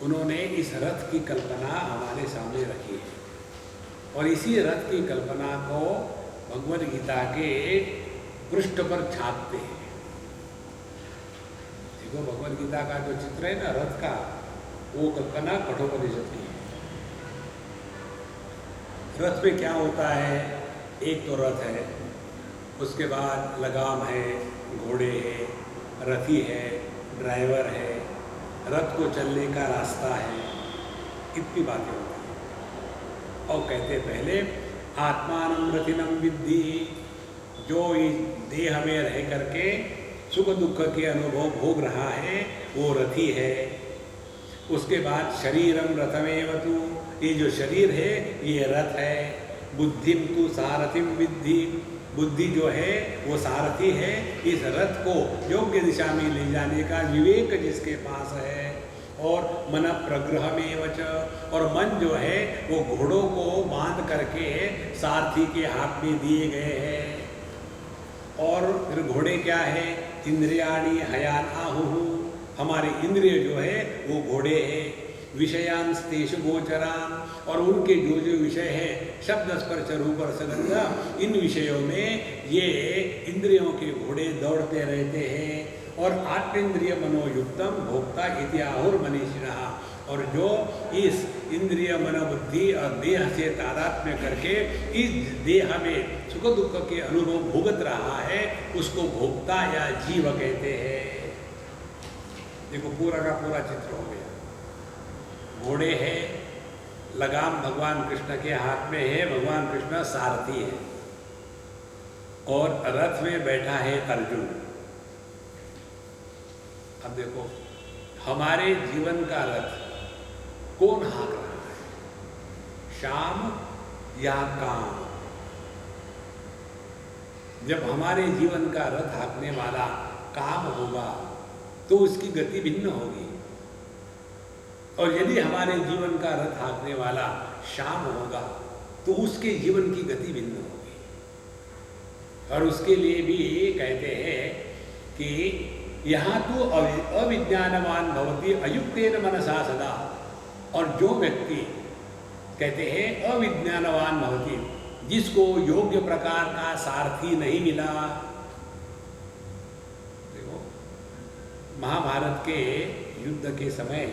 उन्होंने इस रथ की कल्पना हमारे सामने रखी है, और इसी रथ की कल्पना को भगवद गीता के पृष्ठ पर छापते हैं। देखो, भगवद गीता का जो चित्र है ना रथ का, वो कल्पना कठोपनिषद की है। रथ में क्या होता है? एक तो रथ है, उसके बाद लगाम है, घोड़े है, रथी है, ड्राइवर है, रथ को चलने का रास्ता है, इतनी बातें होती हैं। और कहते पहले आत्मानं रथिनं विद्धि, जो इस देह में रह करके सुख दुख के अनुभव भोग रहा है वो रथी है। उसके बाद शरीरम रथमेव तु, ये जो शरीर है ये रथ है। बुद्धिम तु सारथिम विद्धि, बुद्धि जो है वो सारथी है, इस रथ को योग्य दिशा में ले जाने का विवेक जिसके पास है। और मन प्रग्रहमेव च, और मन जो है वो घोड़ों को बांध करके सारथी के हाथ में दिए गए हैं। और फिर घोड़े क्या है? इंद्रियाणि हयानाहुः, हमारे इंद्रिय जो है वो घोड़े हैं। विषयांस्तेषु गोचरान्, और उनके जो जो विषय है शब्द स्पर्श रूप रसगंध, इन विषयों में ये इंद्रियों के घोड़े दौड़ते रहते हैं। और आत्मेन्द्रिय मनोयुक्तम भोक्ता इत्याहुर्मनीषिणः, और जो इस इंद्रिय मनोबुद्धि और देह से तादात्म्य करके इस देह में सुख दुख के अनुभव भुगत रहा है उसको भोक्ता या जीव कहते हैं। देखो, पूरा का पूरा चित्र हो गया। घोड़े है, लगाम भगवान कृष्ण के हाथ में है, भगवान कृष्ण सारथी है, और रथ में बैठा है अर्जुन। अब देखो, हमारे जीवन का रथ कौन हाँक रहा है? शाम या काम? जब हमारे जीवन का रथ हाँकने वाला काम होगा तो उसकी गति भिन्न होगी, और यदि हमारे जीवन का रथ हाँकने वाला शाम होगा तो उसके जीवन की गति भिन्न होगी। और उसके लिए भी कहते हैं कि यहाँ तो अविज्ञानवान भवति अयुक्तेन मनसा सदा, और जो व्यक्ति कहते हैं अविज्ञानवान भवति, जिसको योग्य प्रकार का सारथी नहीं मिला। देखो, महाभारत के युद्ध के समय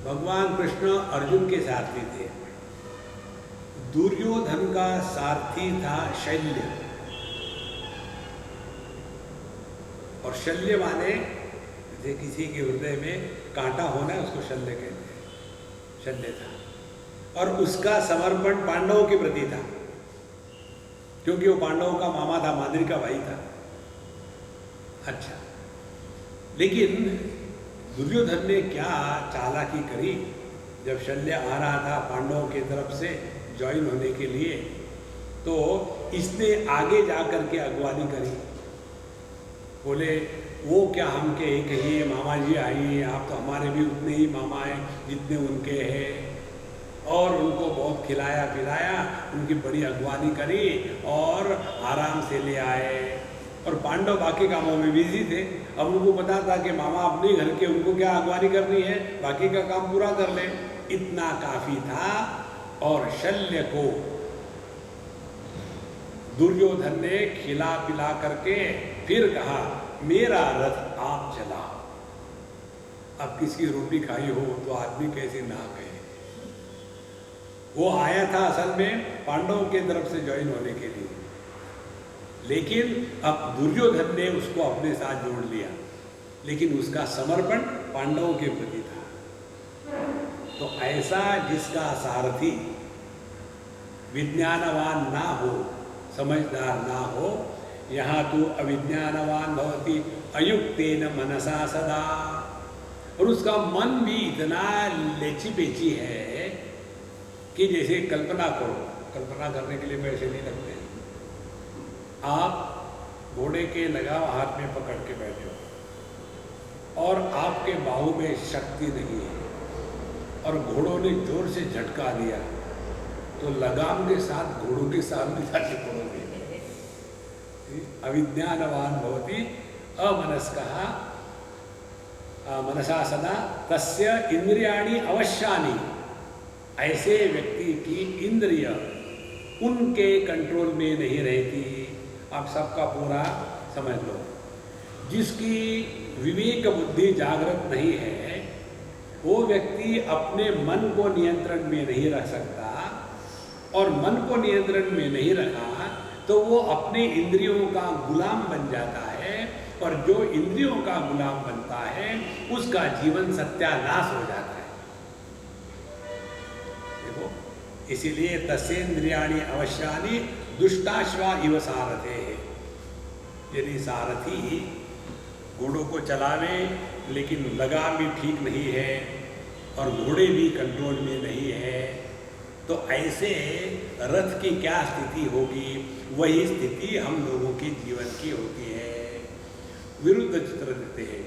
भगवान कृष्ण अर्जुन के सारथी थे। दुर्योधन का सारथी था शल्य, और शल्य माने जैसे किसी के हृदय में कांटा होना है उसको शल्य कहते हैं, शल्य था। और उसका समर्पण पांडवों के प्रति था, क्योंकि वो पांडवों का मामा था, माद्री का भाई था। अच्छा, लेकिन दुर्योधन ने क्या चालाकी करी, जब शल्य आ रहा था पांडवों की तरफ से ज्वाइन होने के लिए, तो इसने आगे जाकर के अगवानी करी। बोले वो क्या हम के एक ही मामा जी आइए, आप तो हमारे भी उतने ही मामा हैं जितने उनके हैं। और उनको बहुत खिलाया पिलाया, उनकी बड़ी अगवानी करी और आराम से ले आए। और पांडव बाकी कामों में बिजी थे। अब उनको पता था कि मामा अपने घर के, उनको क्या अगवानी करनी है, बाकी का काम पूरा कर ले, इतना काफी था। और शल्य को दुर्योधन ने खिला पिला करके फिर कहा, मेरा रथ आप चलाओ। अब किसकी रोटी खाई हो तो आदमी कैसे ना कहे। वो आया था असल में पांडवों के तरफ से ज्वाइन होने के लिए, लेकिन अब दुर्योधन ने उसको अपने साथ जोड़ लिया, लेकिन उसका समर्पण पांडवों के प्रति था। तो ऐसा जिसका सारथी विज्ञानवान ना हो, समझदार ना हो, यहाँ तो अविज्ञानवान भवति अयुक्तेन मनसा सदा। और उसका मन भी इतना लेची पेची है कि जैसे कल्पना करो, कल्पना करने के लिए पैसे नहीं लगते। आप घोड़े के लगाव हाथ में पकड़ के बैठे हो और आपके बाहु में शक्ति नहीं है, और घोड़ों ने जोर से झटका दिया, तो लगाम के साथ घोड़ों के सामने जाके पड़ोगे। अविज्ञानवान भवति अमनस्कः मनसा सदा तस्य इंद्रियाणि अवश्यानि। ऐसे व्यक्ति की इंद्रिय उनके कंट्रोल में नहीं रहती। आप सबका पूरा समझ लो, जिसकी विवेक बुद्धि जागृत नहीं है, वो व्यक्ति अपने मन को नियंत्रण में नहीं रख सकता, और मन को नियंत्रण में नहीं रखा तो वो अपने इंद्रियों का गुलाम बन जाता है, और जो इंद्रियों का गुलाम बनता है उसका जीवन सत्यानाश हो जाता है। देखो, इसीलिए तस्येन्द्रियाणि अवश्यानि दुष्टाश्वा इव सारथे। यदि सारथी घोड़ों को चलावे लेकिन लगाम भी ठीक नहीं है और घोड़े भी कंट्रोल में नहीं है, तो ऐसे रथ की क्या स्थिति होगी, वही स्थिति हम लोगों के जीवन की होती है। विरुद्ध चित्र देते हैं,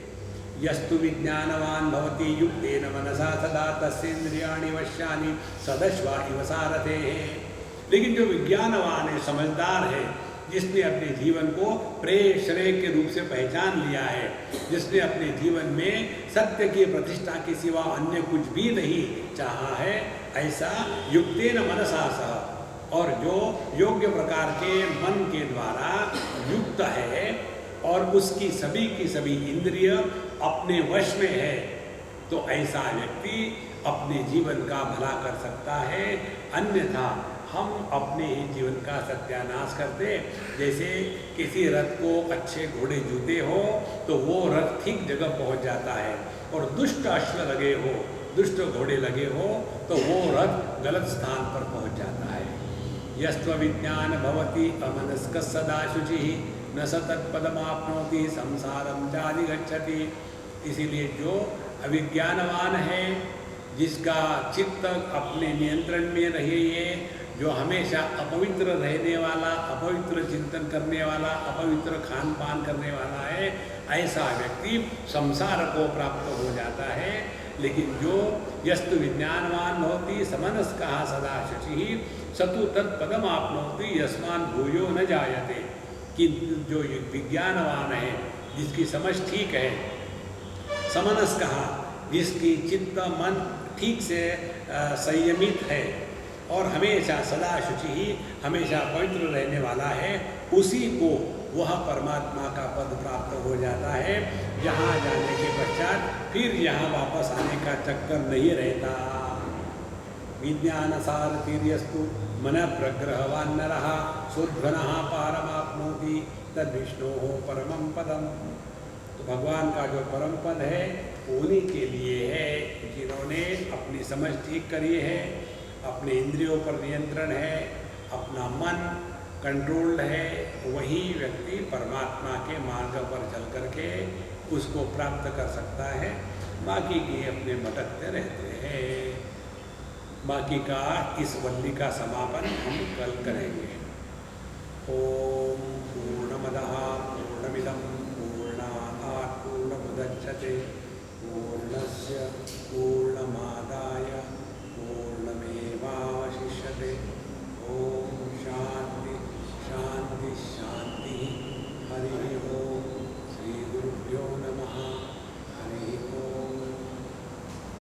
यस्तु विज्ञानवान भवति युक्तेन मनसा सदा तस्येन्द्रियाणि वश्यानि सदश्वा इव सारथेः। लेकिन जो विज्ञानवान है, समझदार है, जिसने अपने जीवन को प्रेय श्रेय के रूप से पहचान लिया है, जिसने अपने जीवन में सत्य की प्रतिष्ठा के सिवा अन्य कुछ भी नहीं चाहा है, ऐसा युक्तेन मनसा सह, और जो योग्य प्रकार के मन के द्वारा युक्त है और उसकी सभी की सभी इंद्रिय अपने वश में है, तो ऐसा व्यक्ति अपने जीवन का भला कर सकता है। अन्यथा हम अपने ही जीवन का सत्यानाश करते। जैसे किसी रथ को अच्छे घोड़े जूते हो तो वो रथ ठीक जगह पहुंच जाता है, और दुष्ट अश्व लगे हो, दुष्ट घोड़े लगे हो तो वो रथ गलत स्थान पर पहुंच जाता है। यस्त्व विज्ञान भवति अमनस्क सदा शुचि न स तत्पदमाप्नोति संसारम चाधिगच्छति। इसीलिए जो अविज्ञानवान है, जिसका चित्त अपने नियंत्रण में रहे, जो हमेशा अपवित्र रहने वाला, अपवित्र चिंतन करने वाला, अपवित्र खान पान करने वाला है, ऐसा व्यक्ति संसार को प्राप्त हो जाता है। लेकिन जो यस्तु विज्ञानवान भवति समनस्कः सदा शुचिः सतु तत्पदम आपनोति यस्मान् भूयो न जायते। कि जो विज्ञानवान है, जिसकी समझ ठीक है, समनस्कः, जिसकी चित्त मन ठीक से संयमित है और हमेशा सदा शुचि ही, हमेशा पवित्र रहने वाला है, उसी को वह परमात्मा का पद प्राप्त हो जाता है। जहाँ जाने के पश्चात फिर यहाँ वापस आने का चक्कर नहीं रहता। विज्ञान सारथिर्यस्तु मन प्रग्रहवान नरः सुध्वनः पारमाप्नोति तद्विष्णोः परमं पदम्। तो भगवान का जो परम पद है उन्हीं के लिए है जिन्होंने अपनी समझ ठीक करी है, अपने इंद्रियों पर नियंत्रण है, अपना मन कंट्रोल्ड है। वही व्यक्ति परमात्मा के मार्ग पर चल करके उसको प्राप्त कर सकता है। बाकी के अपने भटकते रहते हैं। बाकी का इस वल्ली का समापन हम कल करेंगे। ओम पूर्णमदः पूर्णमिदं पूर्णात् पूर्णमुदच्यते पूर्णस्य पूर्णमादाय